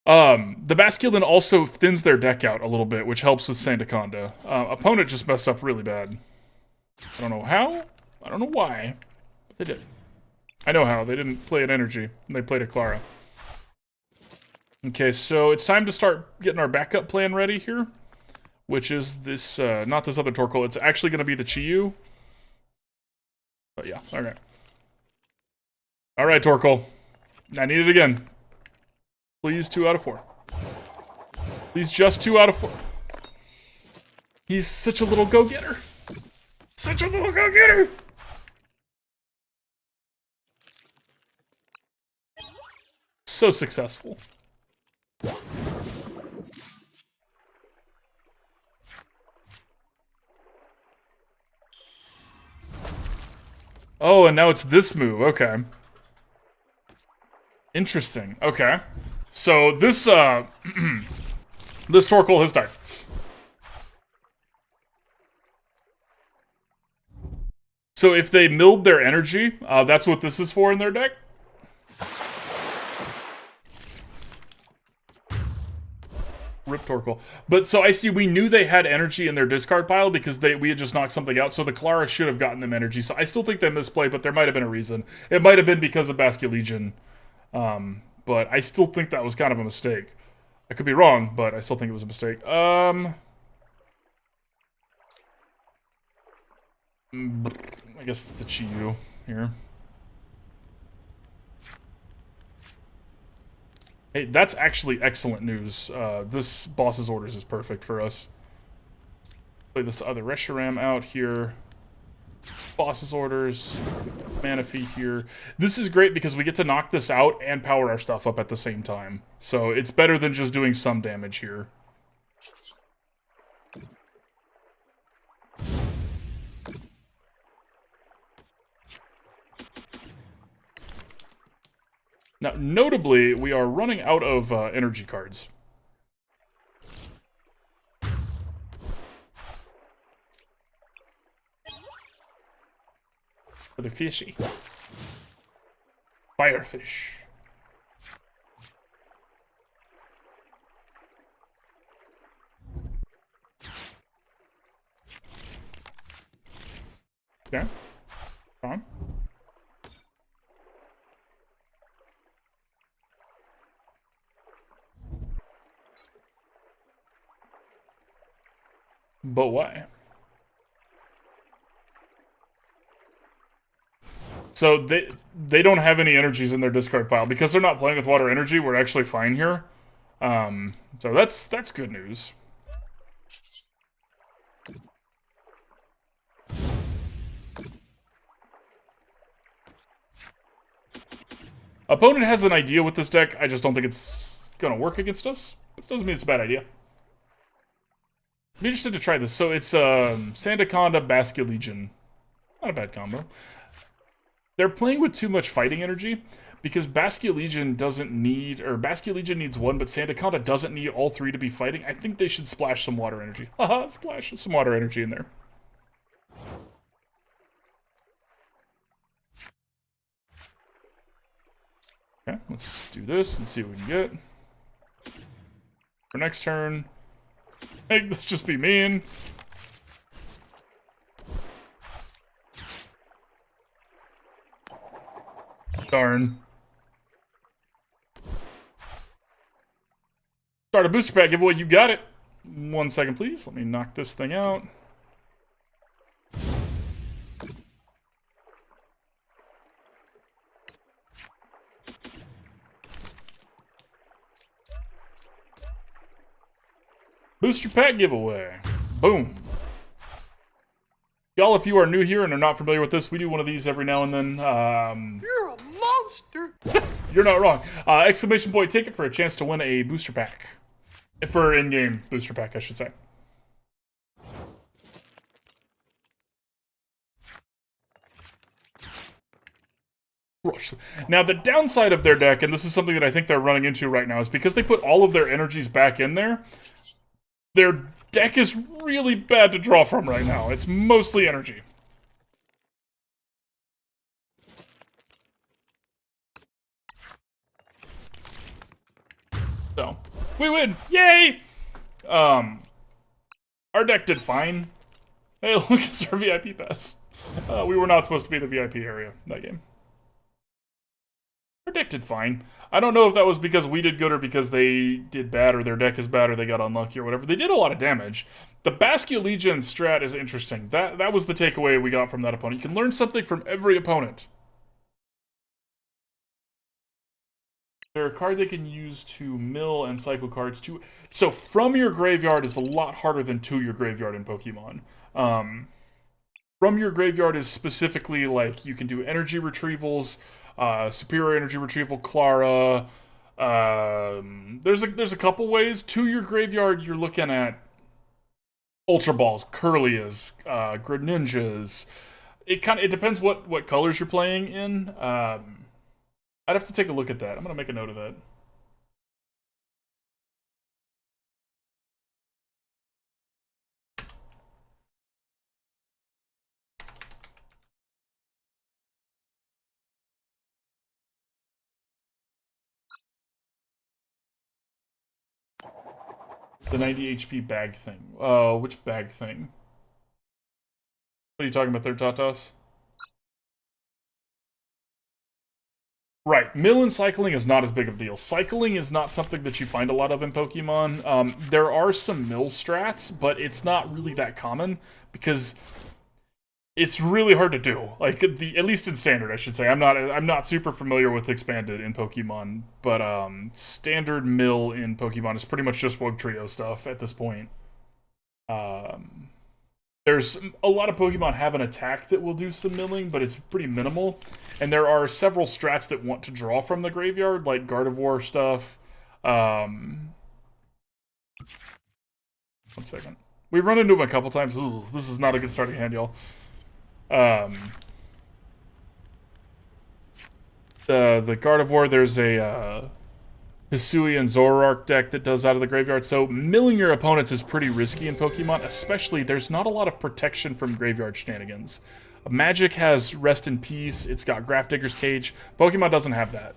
[SPEAKER 1] The Basculin also thins their deck out a little bit, which helps with Sandaconda. Opponent just messed up really bad. I don't know how. I don't know why. But they did. I know how. They didn't play an energy. They played a Clara. Okay, so it's time to start getting our backup plan ready here. Which is this, not this other Torkoal. It's actually going to be the Chiyu. But yeah, alright. Alright, Torkoal. I need it again. Please, 2 out of 4. Please, just 2 out of 4. He's such a little go-getter. Such a little go-getter! So successful. Oh, and now it's this move. Okay. Interesting. Okay. So this, this Torkoal has died. So if they milled their energy, that's what this is for in their deck? Rip Torkoal. But so I see we knew they had energy in their discard pile because we had just knocked something out, so the Clara should have gotten them energy. So I still think they misplayed, but there might have been a reason. It might have been because of Basculegion. But I still think that was kind of a mistake. I could be wrong, but I still think it was a mistake. I guess it's the Chiyu here. Hey, that's actually excellent news. This boss's orders is perfect for us. Play this other Reshiram out here. Boss's orders. Manaphy here. This is great because we get to knock this out and power our stuff up at the same time. So it's better than just doing some damage here. Now, notably, we are running out of energy cards. Another fishy. Firefish. Okay. Come on. But why? So they don't have any energies in their discard pile. Because they're not playing with water energy, we're actually fine here. So that's good news. Opponent has an idea with this deck. I just don't think it's gonna work against us. It doesn't mean it's a bad idea. I'd be interested to try this. So it's Sandaconda, Basculegion. Not a bad combo. They're playing with too much fighting energy because Basculegion doesn't need, or Basculegion needs 1, but Sandaconda doesn't need all 3 to be fighting. I think they should splash some water energy. Haha, splash some water energy in there. Okay, let's do this and see what we can get. For next turn, hey, let's just be mean. Darn. Start a booster pack giveaway, you got it. 1 second, please. Let me knock this thing out. Booster pack giveaway. Boom. Y'all, if you are new here and are not familiar with this, we do one of these every now and then.
[SPEAKER 4] You're a monster!
[SPEAKER 1] You're not wrong. Exclamation point ticket for a chance to win a booster pack. For in-game booster pack, I should say. Rush. Now, the downside of their deck, and this is something that I think they're running into right now, is because they put all of their energies back in there, their deck is really bad to draw from right now. It's mostly energy. So, we win! Yay! Our deck did fine. Hey, look, it's our VIP pass. We were not supposed to be in the VIP area that game. Our deck did fine. I don't know if that was because we did good or because they did bad or their deck is bad or they got unlucky or whatever. They did a lot of damage. The Basque Legion strat is interesting. That was the takeaway we got from that opponent. You can learn something from every opponent. They're a card they can use to mill and cycle cards too. So from your graveyard is a lot harder than to your graveyard in Pokemon. From your graveyard is specifically like you can do energy retrievals, superior energy retrieval, Clara. There's a couple ways. To your graveyard, you're looking at Ultra Balls, Curlias, Greninjas. It depends what colors you're playing in. I'd have to take a look at that. I'm gonna make a note of that. The 90 HP bag thing. Which bag thing? What are you talking about there, Tatas? Right, mill and cycling is not as big of a deal. Cycling is not something that you find a lot of in Pokemon. There are some mill strats, but it's not really that common because it's really hard to do. Like at least in standard, I should say. I'm not super familiar with expanded in Pokemon, but standard mill in Pokemon is pretty much just Wug Trio stuff at this point. There's a lot of Pokemon have an attack that will do some milling, but it's pretty minimal. And there are several strats that want to draw from the graveyard, like Gardevoir stuff. 1 second. We've run into them a couple times. Ooh, this is not a good starting hand, y'all. The Gardevoir, there's a Hisui and Zoroark deck that does out of the graveyard, so milling your opponents is pretty risky in Pokemon, especially there's not a lot of protection from graveyard shenanigans. Magic has Rest in Peace, it's got Grafdigger's Cage. Pokemon doesn't have that.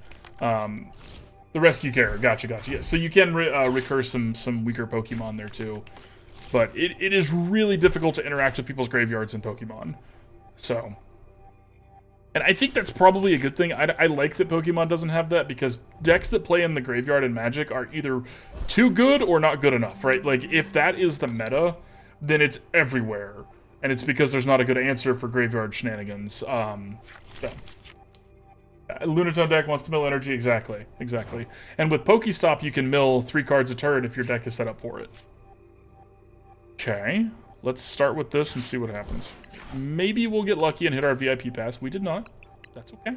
[SPEAKER 1] The Rescue Care, gotcha. Yeah, so you can recur some weaker Pokemon there too. But it is really difficult to interact with people's graveyards in Pokemon. So... And I think that's probably a good thing. I like that Pokemon doesn't have that because decks that play in the graveyard in Magic are either too good or not good enough, right? Like, if that is the meta, then it's everywhere. And it's because there's not a good answer for graveyard shenanigans. So. Lunatone deck wants to mill energy, exactly. And with Pokestop, you can mill 3 cards a turn if your deck is set up for it. Okay, let's start with this and see what happens. Maybe we'll get lucky and hit our VIP pass. We did not. That's okay.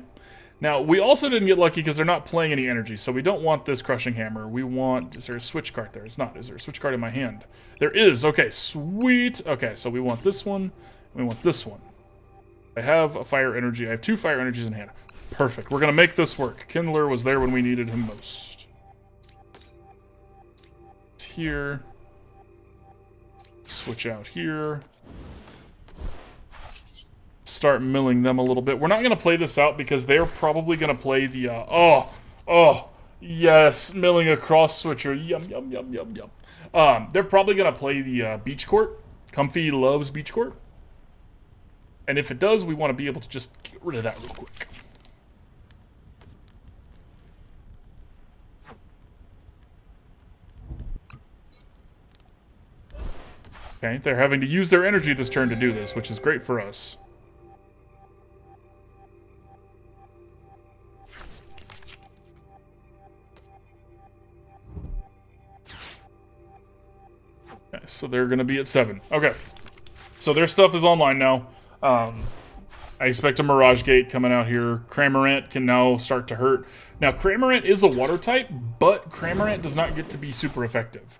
[SPEAKER 1] Now, we also didn't get lucky because they're not playing any energy, so we don't want this Crushing Hammer. We want... Is there a Switch Cart there? It's not. Is there a Switch Cart in my hand? There is. Okay, sweet. Okay, so we want this one. We want this one. I have a Fire Energy. I have 2 Fire Energies in hand. Perfect. We're going to make this work. Kindler was there when we needed him most. It's here. Switch out here. Start milling them a little bit. We're not going to play this out because they're probably going to play the, oh, yes, milling a cross switcher. Yum. They're probably going to play the Beach Court. Comfy loves Beach Court. And if it does, we want to be able to just get rid of that real quick. Okay, they're having to use their energy this turn to do this, which is great for us. Okay, so they're going to be at 7. Okay, so their stuff is online now. I expect a Mirage Gate coming out here. Cramorant can now start to hurt. Now, Cramorant is a water type, but Cramorant does not get to be super effective.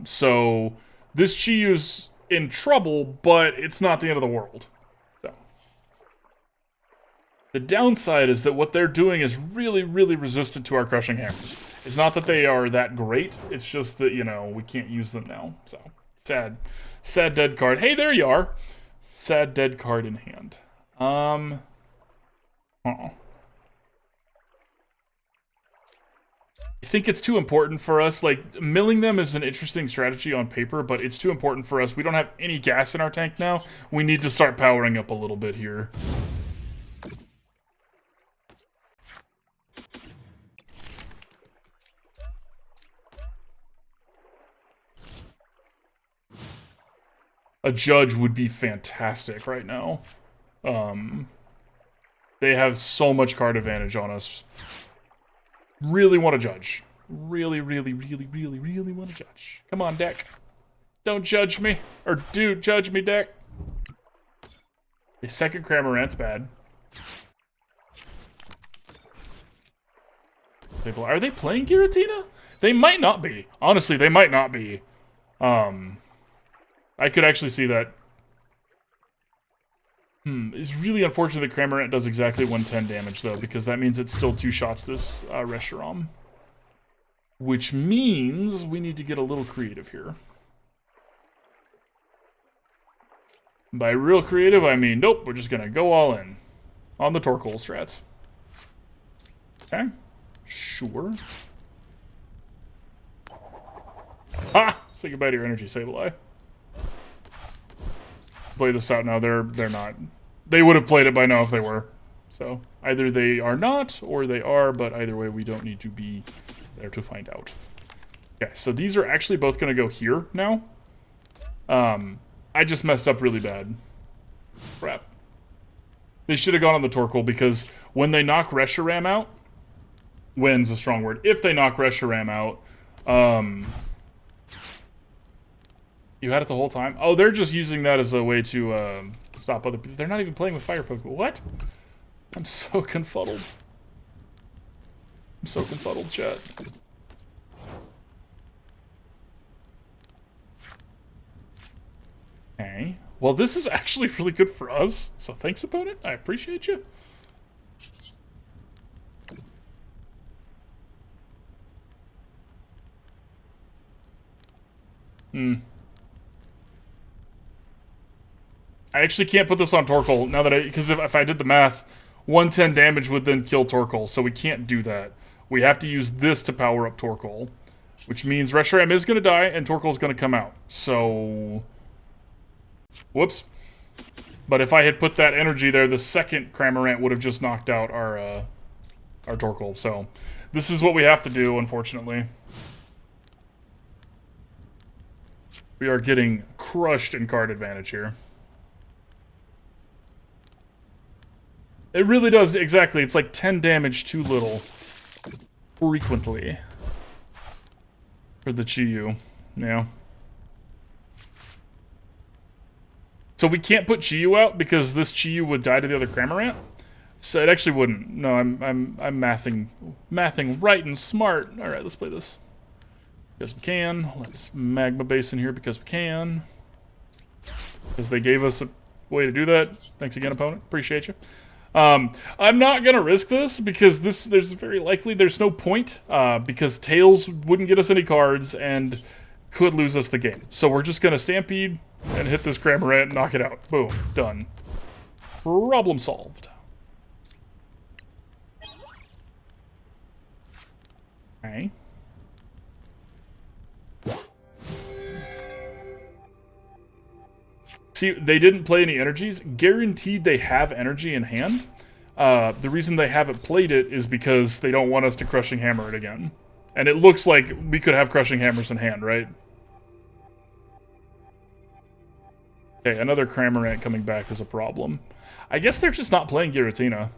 [SPEAKER 1] So... This Chiyu's in trouble, but it's not the end of the world. So. The downside is that what they're doing is really, really resistant to our Crushing Hammers. It's not that they are that great, it's just that, you know, we can't use them now. So, Sad. Sad dead card. Hey, there you are. Sad dead card in hand. Oh. I think it's too important for us. Like, milling them is an interesting strategy on paper, but it's too important for us. We don't have any gas in our tank now. We need to start powering up a little bit here. A judge would be fantastic right now. They have so much card advantage on us. Really want to judge. Really want to judge. Come on, deck. Don't judge me. Or do judge me, deck. The second Cramorant's bad. Are they playing Giratina? They might not be. Honestly, they might not be. I could actually see that. It's really unfortunate that Cramorant does exactly 110 damage, though, because that means it's still 2 shots this Reshiram. Which means we need to get a little creative here. By real creative, I mean, nope, we're just gonna go all in. On the Torkoal strats. Okay. Sure. Ha! Say goodbye to your energy, Sableye. Play this out now. They're not. They would have played it by now if they were. So either they are not or they are, but either way we don't need to be there to find out. Okay, so these are actually both going to go here now. I just messed up really bad. Crap. They should have gone on the Torkoal because when they knock Reshiram out, when's a strong word. If they knock Reshiram out, you had it the whole time? Oh, they're just using that as a way to stop other people. They're not even playing with Fire Pokemon. What? I'm so confuddled. I'm so confuddled, chat. Okay. Well, this is actually really good for us. So thanks, opponent. I appreciate you. I actually can't put this on Torkoal now that because if I did the math, 110 damage would then kill Torkoal, so we can't do that. We have to use this to power up Torkoal, which means Reshiram is going to die and Torkoal is going to come out. So, whoops. But if I had put that energy there, the second Cramorant would have just knocked out our Torkoal. So, this is what we have to do, unfortunately. We are getting crushed in card advantage here. It really does, exactly. It's like 10 damage too little. Frequently. For the Chi-Yu. Yeah. So we can't put Chi-Yu out because this Chi-Yu would die to the other Cramorant? So it actually wouldn't. No, I'm mathing right and smart. Alright, let's play this. Because we can. Let's Magma Base in here because we can. Because they gave us a way to do that. Thanks again, opponent. Appreciate you. I'm not gonna risk this because there's very likely there's no point because Tails wouldn't get us any cards and could lose us the game. So we're just gonna Stampede and hit this Cramorant and knock it out. Boom, done. Problem solved. Okay. See, they didn't play any energies. Guaranteed they have energy in hand. The reason they haven't played it is because they don't want us to Crushing Hammer it again. And it looks like we could have Crushing Hammers in hand, right? Okay, another Cramorant coming back is a problem. I guess they're just not playing Giratina.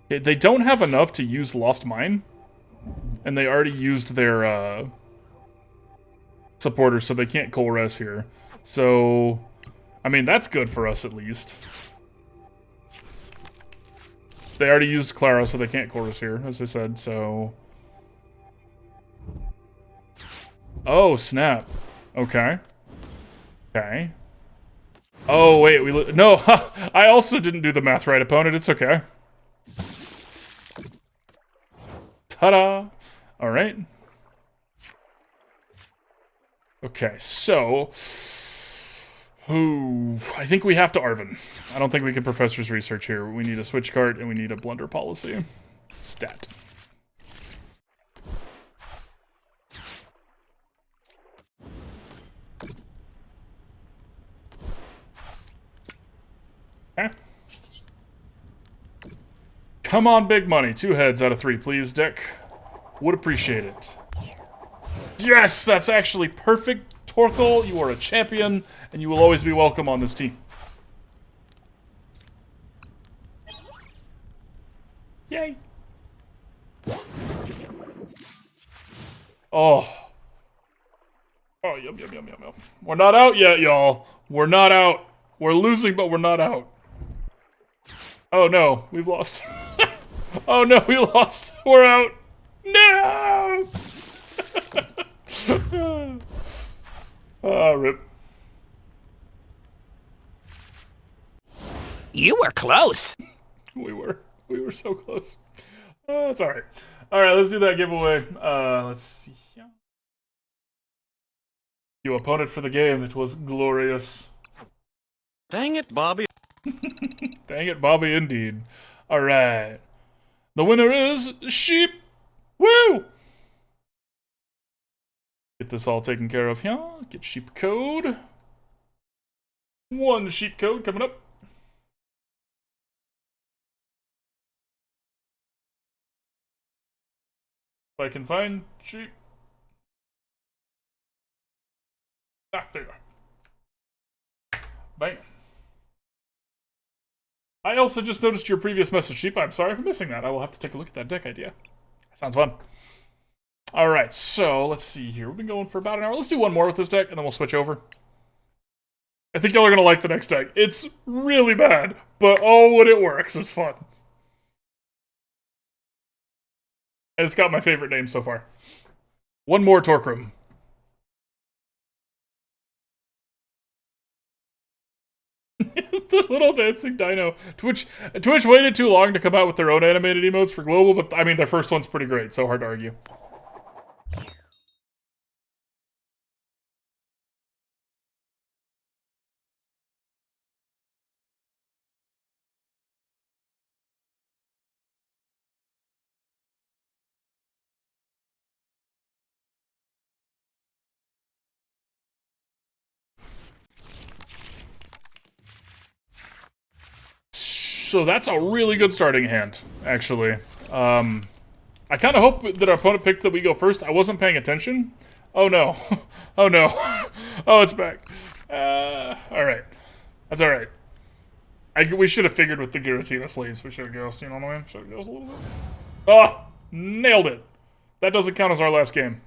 [SPEAKER 1] Okay, they don't have enough to use Lost Mine. And they already used their supporters, so they can't Coal Res here. So, I mean, that's good for us at least. They already used Claro, so they can't Coal Res here, as I said, so... Oh, snap. Okay. Okay. Oh, wait, no, I also didn't do the math right, opponent. It's okay. Ta-da! Alright. Okay, so... Ooh, I think we have to Arven. I don't think we can Professor's Research here. We need a Switch Cart, and we need a Blunder Policy. Stat. Okay. Come on, big money. 2 heads out of 3, please, Dick. Would appreciate it. Yes, that's actually perfect. Torkoal, you are a champion, and you will always be welcome on this team. Yay. Oh. Oh, yum, yum, yum, yum, yum. We're not out yet, y'all. We're not out. We're losing, but we're not out. Oh, no. We've lost. Oh, no, we lost. We're out. No! Ah, rip.
[SPEAKER 5] You were close.
[SPEAKER 1] We were so close. It's alright. Alright, let's do that giveaway. Let's see. You opponent for the game. It was glorious.
[SPEAKER 2] Dang it, Bobby.
[SPEAKER 1] Dang it, Bobby, indeed. Alright. The winner is Sheep. Woo! Get this all taken care of here. Get sheep code. 1 sheep code coming up. If I can find sheep. Ah, there you are. Bang. I also just noticed your previous message, Sheep. I'm sorry for missing that. I will have to take a look at that deck idea. Sounds fun. Alright, so let's see here. We've been going for about an hour. Let's do one more with this deck, and then we'll switch over. I think y'all are going to like the next deck. It's really bad, but oh, when it works, it's fun. And it's got my favorite name so far. One more TorkRam. The little dancing dino. Twitch waited too long to come out with their own animated emotes for global, but I mean, their first one's pretty great, so hard to argue. So that's a really good starting hand, actually. I kind of hope that our opponent picked that we go first. I wasn't paying attention. Oh no. Oh no. Oh, it's back. Alright. That's alright. We should have figured with the Giratina sleeves. We should have guessed, you know what I mean? Should have guessed a little bit. Oh! Nailed it! That doesn't count as our last game.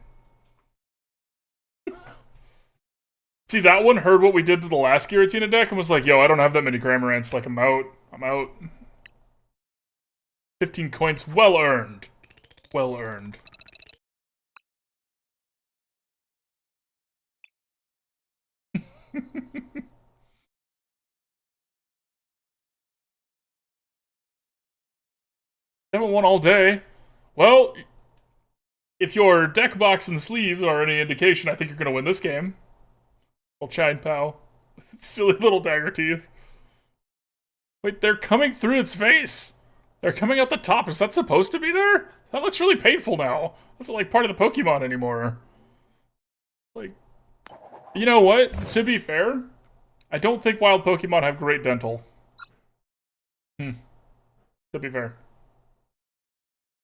[SPEAKER 1] See, that one heard what we did to the last Giratina deck and was like, yo, I don't have that many Cramorants. Like, I'm out. I'm out. 15 coins. Well earned. Well earned. Haven't won all day. Well, if your deck box and sleeves are any indication, I think you're going to win this game. Well, Chine Pow. Silly little dagger teeth. Wait, they're coming through its face. They're coming out the top. Is that supposed to be there? That looks really painful now. That's not like part of the Pokemon anymore. Like, you know what? To be fair, I don't think wild Pokemon have great dental. To be fair.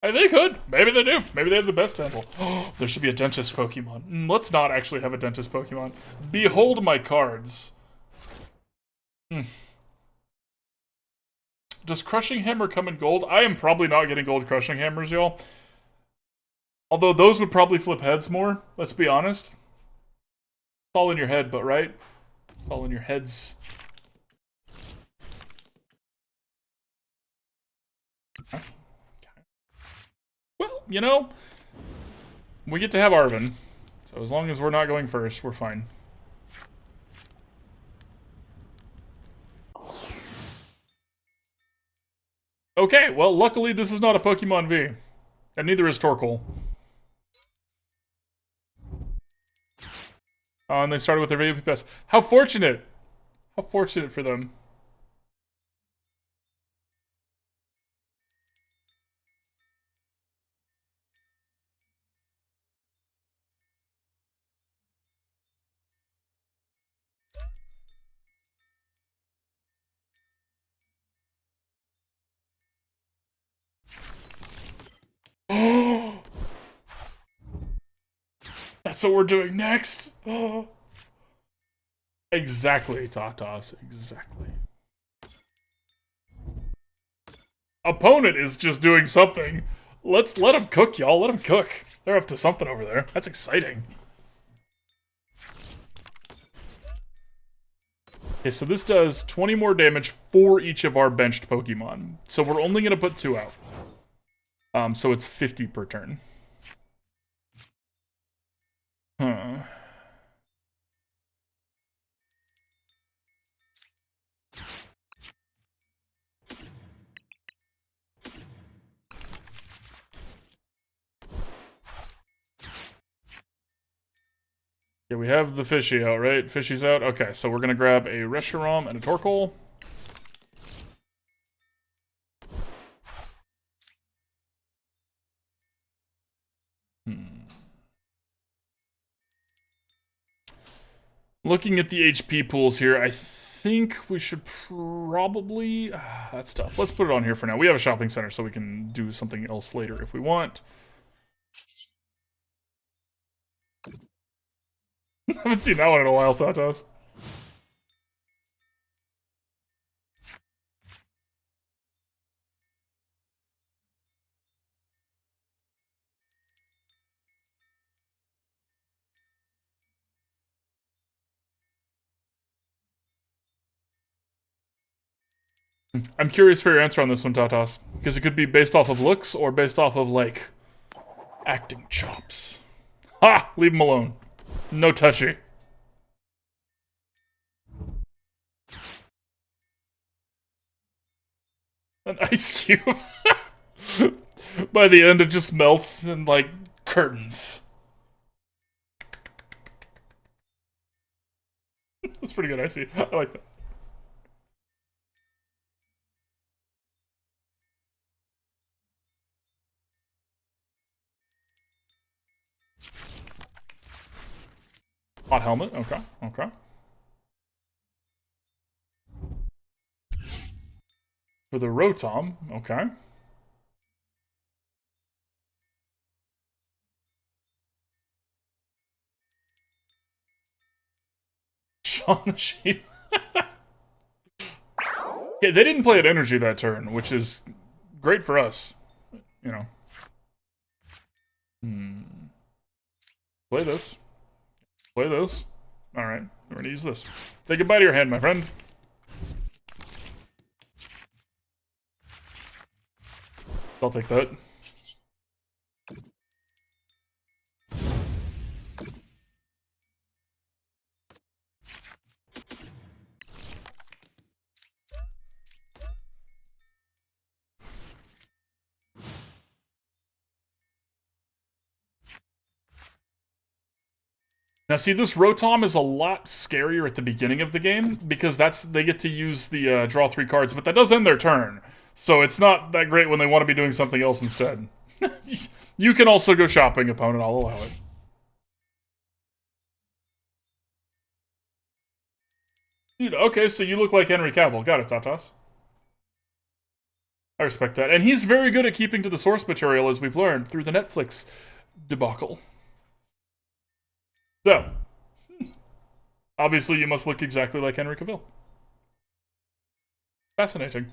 [SPEAKER 1] They could. Maybe they do. Maybe they have the best dental. There should be a dentist Pokemon. Let's not actually have a dentist Pokemon. Behold my cards. Does Crushing Hammer come in gold? I am probably not getting gold Crushing Hammers, y'all. Although those would probably flip heads more, let's be honest. It's all in your head, but right? It's all in your heads. Okay. Well, you know, we get to have Arven. So as long as we're not going first, we're fine. Okay, well, luckily this is not a Pokemon V. And neither is Torkoal. Oh, and they started with their VIP Pass. How fortunate! How fortunate for them. That's what we're doing next. Exactly, Tatas. Exactly. Opponent is just doing something. Let them cook, y'all. Let them cook. They're up to something over there. That's exciting. Okay, so this does 20 more damage for each of our benched Pokemon. So we're only going to put 2 out. So it's 50 per turn. Huh. Yeah, we have the fishy out, right? Fishy's out? Okay, so we're gonna grab a Reshiram and a Torkoal. Looking at the HP pools here, I think we should probably... that's tough. Let's put it on here for now. We have a shopping center, so we can do something else later if we want. I haven't seen that one in a while, Tatas. I'm curious for your answer on this one, Tatas. Because it could be based off of looks or based off of, like, acting chops. Ha! Leave him alone. No touchy. An ice cube. By the end, it just melts in, like, curtains. That's pretty good, I see. I like that. Hot helmet, okay, okay. For the Rotom, okay. Shaun the Sheep. Yeah, they didn't play at energy that turn, which is great for us. You know. Play this. Play this. Alright, we're gonna use this. Say goodbye to your hand, my friend. I'll take that. Now see, this Rotom is a lot scarier at the beginning of the game, because they get to use the draw 3 cards, but that does end their turn. So it's not that great when they want to be doing something else instead. You can also go shopping, opponent, I'll allow it. Dude, okay, so you look like Henry Cavill. Got it, Tatas. I respect that. And he's very good at keeping to the source material, as we've learned, through the Netflix debacle. So, obviously you must look exactly like Henry Cavill. Fascinating.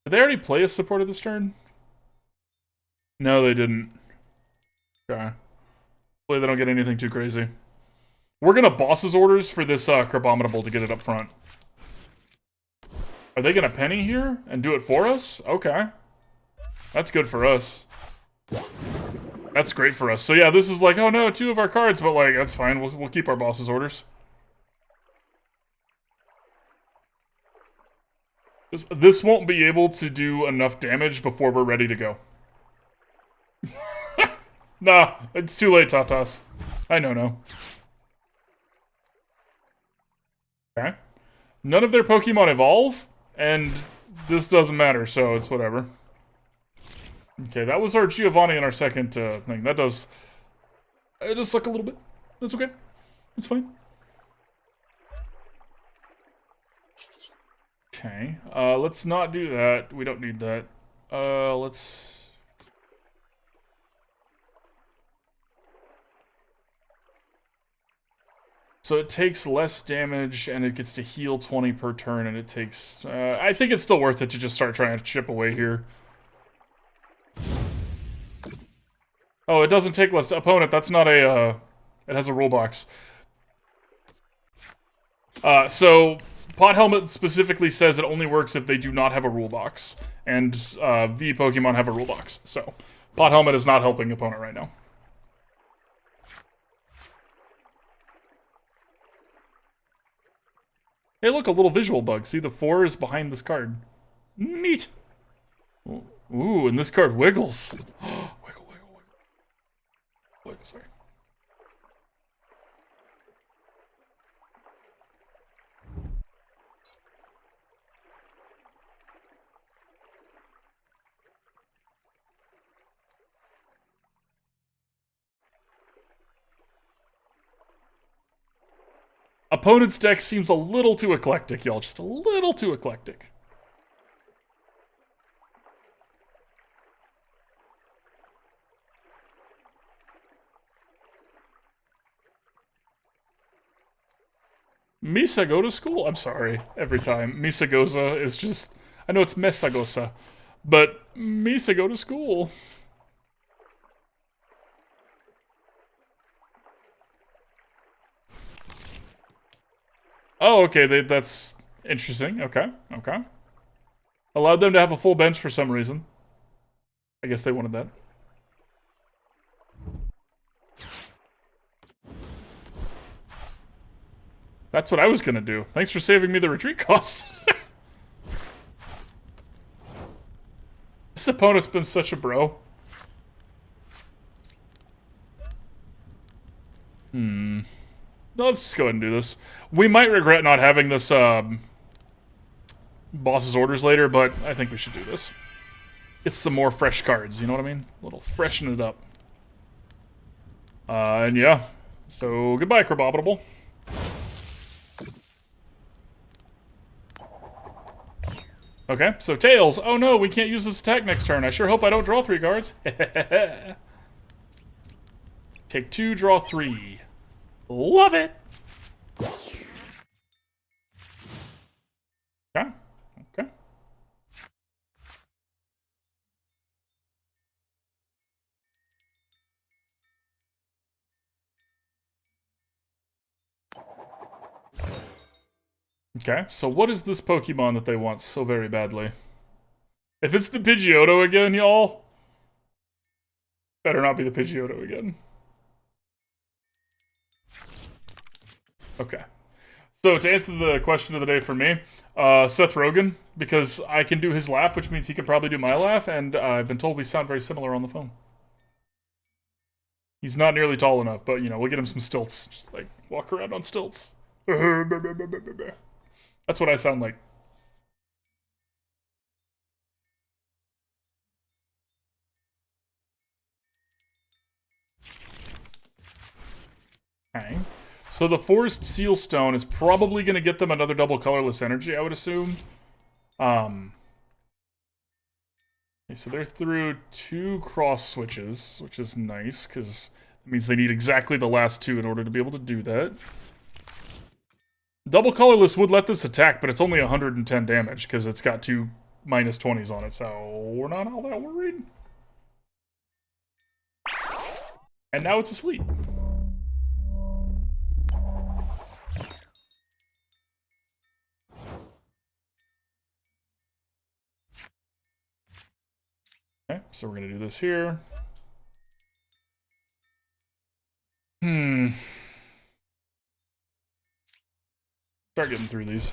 [SPEAKER 1] Did they already play a supporter this turn? No, they didn't. Okay. Hopefully they don't get anything too crazy. We're gonna boss's orders for this Crabominable to get it up front. Are they gonna penny here and do it for us? Okay. That's good for us. That's great for us. So yeah, this is like, oh no, 2 of our cards, but like, that's fine. We'll keep our boss's orders. This won't be able to do enough damage before we're ready to go. Nah, it's too late, Tatas. I know, no. Okay. None of their Pokemon evolve, and this doesn't matter, so it's whatever. Okay, that was our Giovanni in our second thing. That does... It does suck a little bit. That's okay. It's fine. Okay, let's not do that. We don't need that. Let's... So it takes less damage, and it gets to heal 20 per turn, and it takes... I think it's still worth it to just start trying to chip away here. Oh, it doesn't take less... Opponent, that's not a... It has a rule box. So... Pot Helmet specifically says it only works if they do not have a rule box. And V Pokemon have a rule box. So, Pot Helmet is not helping opponent right now. Hey, look, a little visual bug. See, the 4 is behind this card. Neat. Ooh, and this card wiggles. Wiggle, wiggle, wiggle. Wiggle, sorry. Opponent's deck seems a little too eclectic, y'all. Just a little too eclectic. Misa go to school? I'm sorry. Every time. Misagoza is just... I know it's Mesagosa. But Misa go to school. Oh, okay, that's interesting. Okay, okay. Allowed them to have a full bench for some reason. I guess they wanted that. That's what I was gonna do. Thanks for saving me the retreat costs. This opponent's been such a bro. Let's just go ahead and do this. We might regret not having this boss's orders later, but I think we should do this. It's some more fresh cards, you know what I mean? A little freshen it up. And yeah. So, goodbye, Crabominable. Okay, so Tails. Oh no, we can't use this attack next turn. I sure hope I don't draw 3 cards. Take 2, draw 3. Love it! Okay, okay. Okay, so what is this Pokemon that they want so very badly? If it's the Pidgeotto again, y'all, better not be the Pidgeotto again. Okay. So, to answer the question of the day for me, Seth Rogen, because I can do his laugh, which means he can probably do my laugh, and I've been told we sound very similar on the phone. He's not nearly tall enough, but, you know, we'll get him some stilts. Just, like, walk around on stilts. That's what I sound like. Okay. So the Forest Seal Stone is probably going to get them another double colorless energy, I would assume. Okay, so they're through 2 cross switches, which is nice, because it means they need exactly the last 2 in order to be able to do that. Double colorless would let this attack, but it's only 110 damage, because it's got 2 -20s on it, so we're not all that worried. And now it's asleep. Okay, so we're gonna do this here. Start getting through these.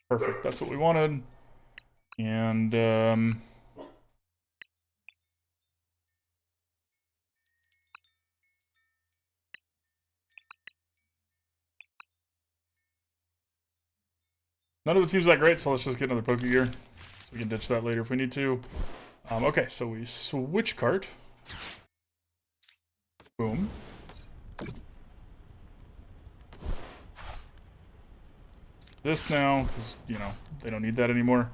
[SPEAKER 1] Perfect. That's what we wanted. And, none of it seems that great, so let's just get another Pokégear. So we can ditch that later if we need to. Okay, so we switch cart. Boom. This now, because, you know, they don't need that anymore.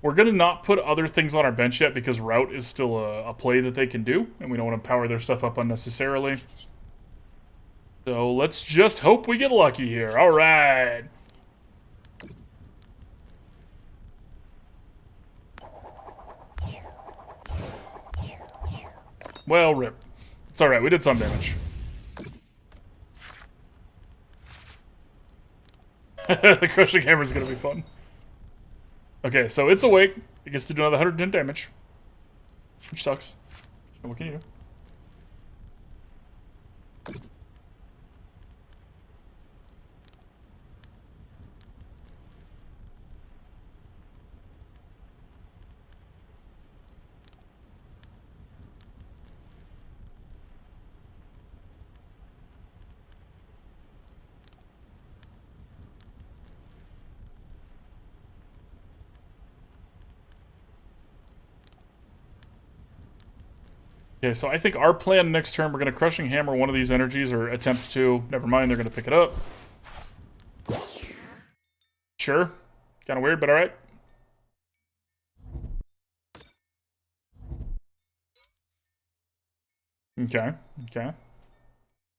[SPEAKER 1] We're going to not put other things on our bench yet because Route is still a play that they can do, and we don't want to power their stuff up unnecessarily. So let's just hope we get lucky here. All right. Well, rip. It's alright, we did some damage. The Crushing Hammer is going to be fun. Okay, so it's awake. It gets to do another 110 damage. Which sucks. So what can you do? Okay, so I think our plan next turn, we're going to Crushing Hammer one of these energies, or attempt to. Never mind, they're going to pick it up. Sure. Kind of weird, but alright. Okay, okay.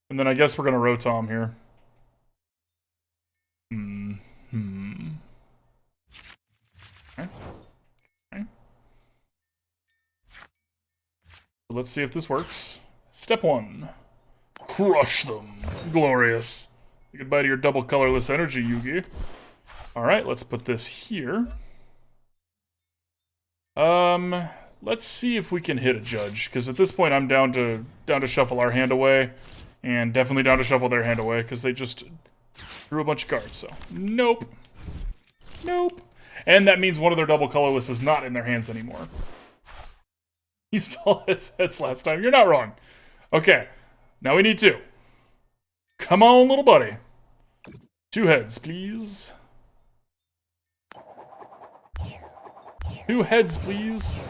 [SPEAKER 1] And then I guess we're going to Rotom here. Okay. Okay. Let's see if this works. Step 1. Crush them. Glorious. Goodbye to your double colorless energy, Yugi. Alright, let's put this here. Let's see if we can hit a judge, because at this point I'm down to shuffle our hand away, and definitely down to shuffle their hand away, because they just drew a bunch of cards, so nope. Nope. And that means one of their double colorless is not in their hands anymore. He stole his heads last time. You're not wrong. Okay, now we need 2. Come on, little buddy. 2 heads, please. 2 heads, please.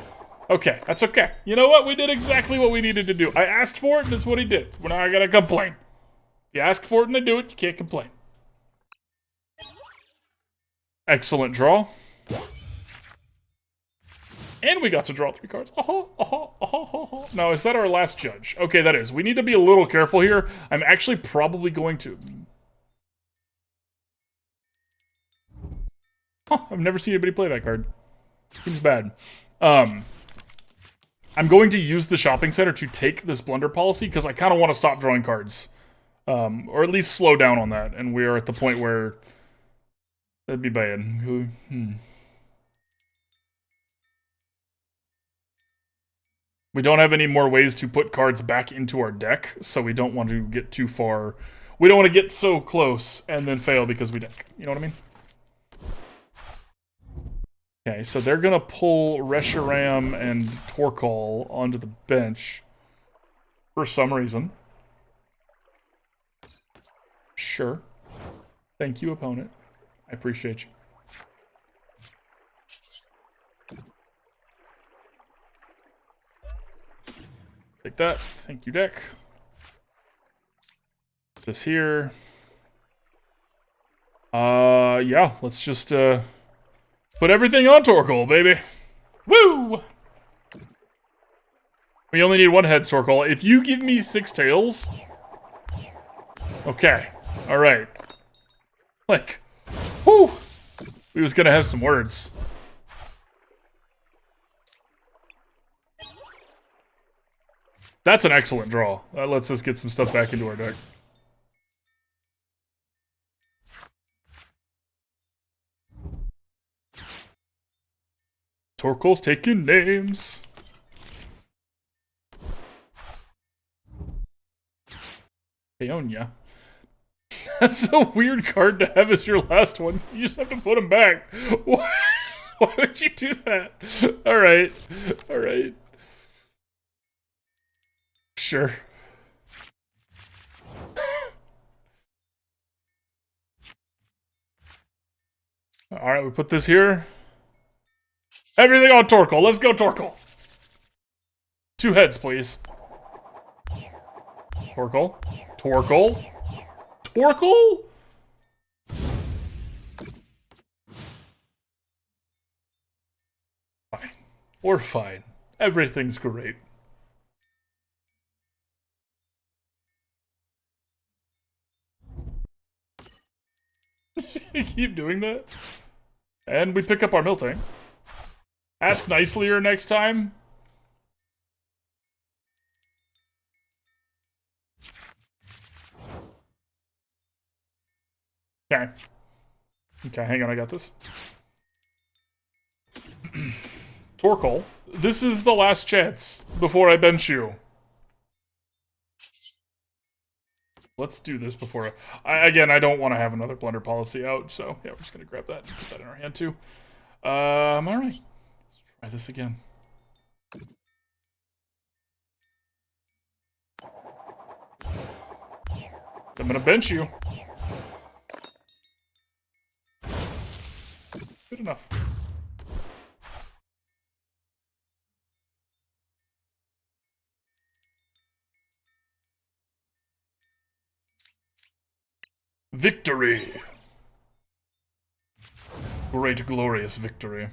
[SPEAKER 1] Okay, that's okay. You know what? We did exactly what we needed to do. I asked for it, and that's what he did. Well, now I gotta complain. If you ask for it and they do it, you can't complain. Excellent draw. And we got to draw 3 cards. Now, is that our last judge? Okay, that is. We need to be a little careful here. I'm actually probably going to... I've never seen anybody play that card. Seems bad. I'm going to use the Shopping Center to take this Blunder Policy, because I kind of want to stop drawing cards. Or at least slow down on that. And we are at the point where... That'd be bad. We don't have any more ways to put cards back into our deck, so we don't want to get too far. We don't want to get so close and then fail because we deck. You know what I mean? Okay, so they're going to pull Reshiram and Torkoal onto the bench for some reason. Sure. Thank you, opponent. I appreciate you. Take that. Thank you, deck. This here. Yeah, let's just, put everything on Torkoal, baby. Woo! We only need 1 head, Torkoal. If you give me 6 tails... Okay. Alright. Like, whew! We was gonna have some words. That's an excellent draw. That lets us get some stuff back into our deck. Torkoal's taking names. Peonia. That's a weird card to have as your last one. You just have to put them back. Why would you do that? Alright. Alright. Sure. Alright, we put this here. Everything on Torkoal. Let's go, Torkoal. 2 heads, please. Torkoal. Torkoal. Torkoal? Fine. We're fine. Everything's great. Keep doing that. And we pick up our Miltank. Ask nicelier next time. Okay. Okay, hang on, I got this. Torkoal, this is the last chance before I bench you. Let's do this before again, I don't want to have another Blunder Policy out, so yeah, we're just gonna grab that and put that in our hand too. Alright. Let's try this again. I'm gonna bench you. Good enough. Victory! Great, glorious victory.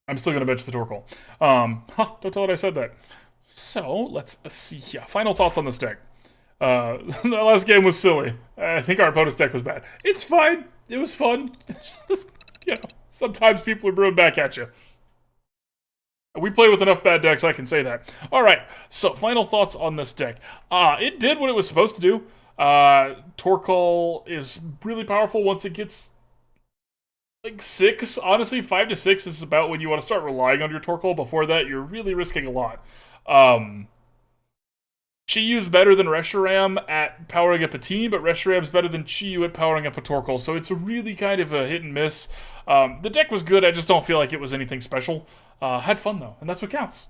[SPEAKER 1] I'm still gonna bench the Torkoal. Don't tell it I said that. So, let's see here. Final thoughts on this deck. The last game was silly. I think our opponent's deck was bad. It's fine. It was fun. It's just, you know, sometimes people are brewing back at you. We play with enough bad decks, I can say that. Alright, so final thoughts on this deck. It did what it was supposed to do. Torkoal is really powerful once it gets like 6. Honestly, 5 to 6 is about when you want to start relying on your Torkoal. Before that, you're really risking a lot. Chiyu's better than Reshiram at powering up a team, but Reshiram's better than Chiyu at powering up a Torkoal, so it's a really kind of a hit and miss. The deck was good, I just don't feel like it was anything special. Had fun though, and that's what counts.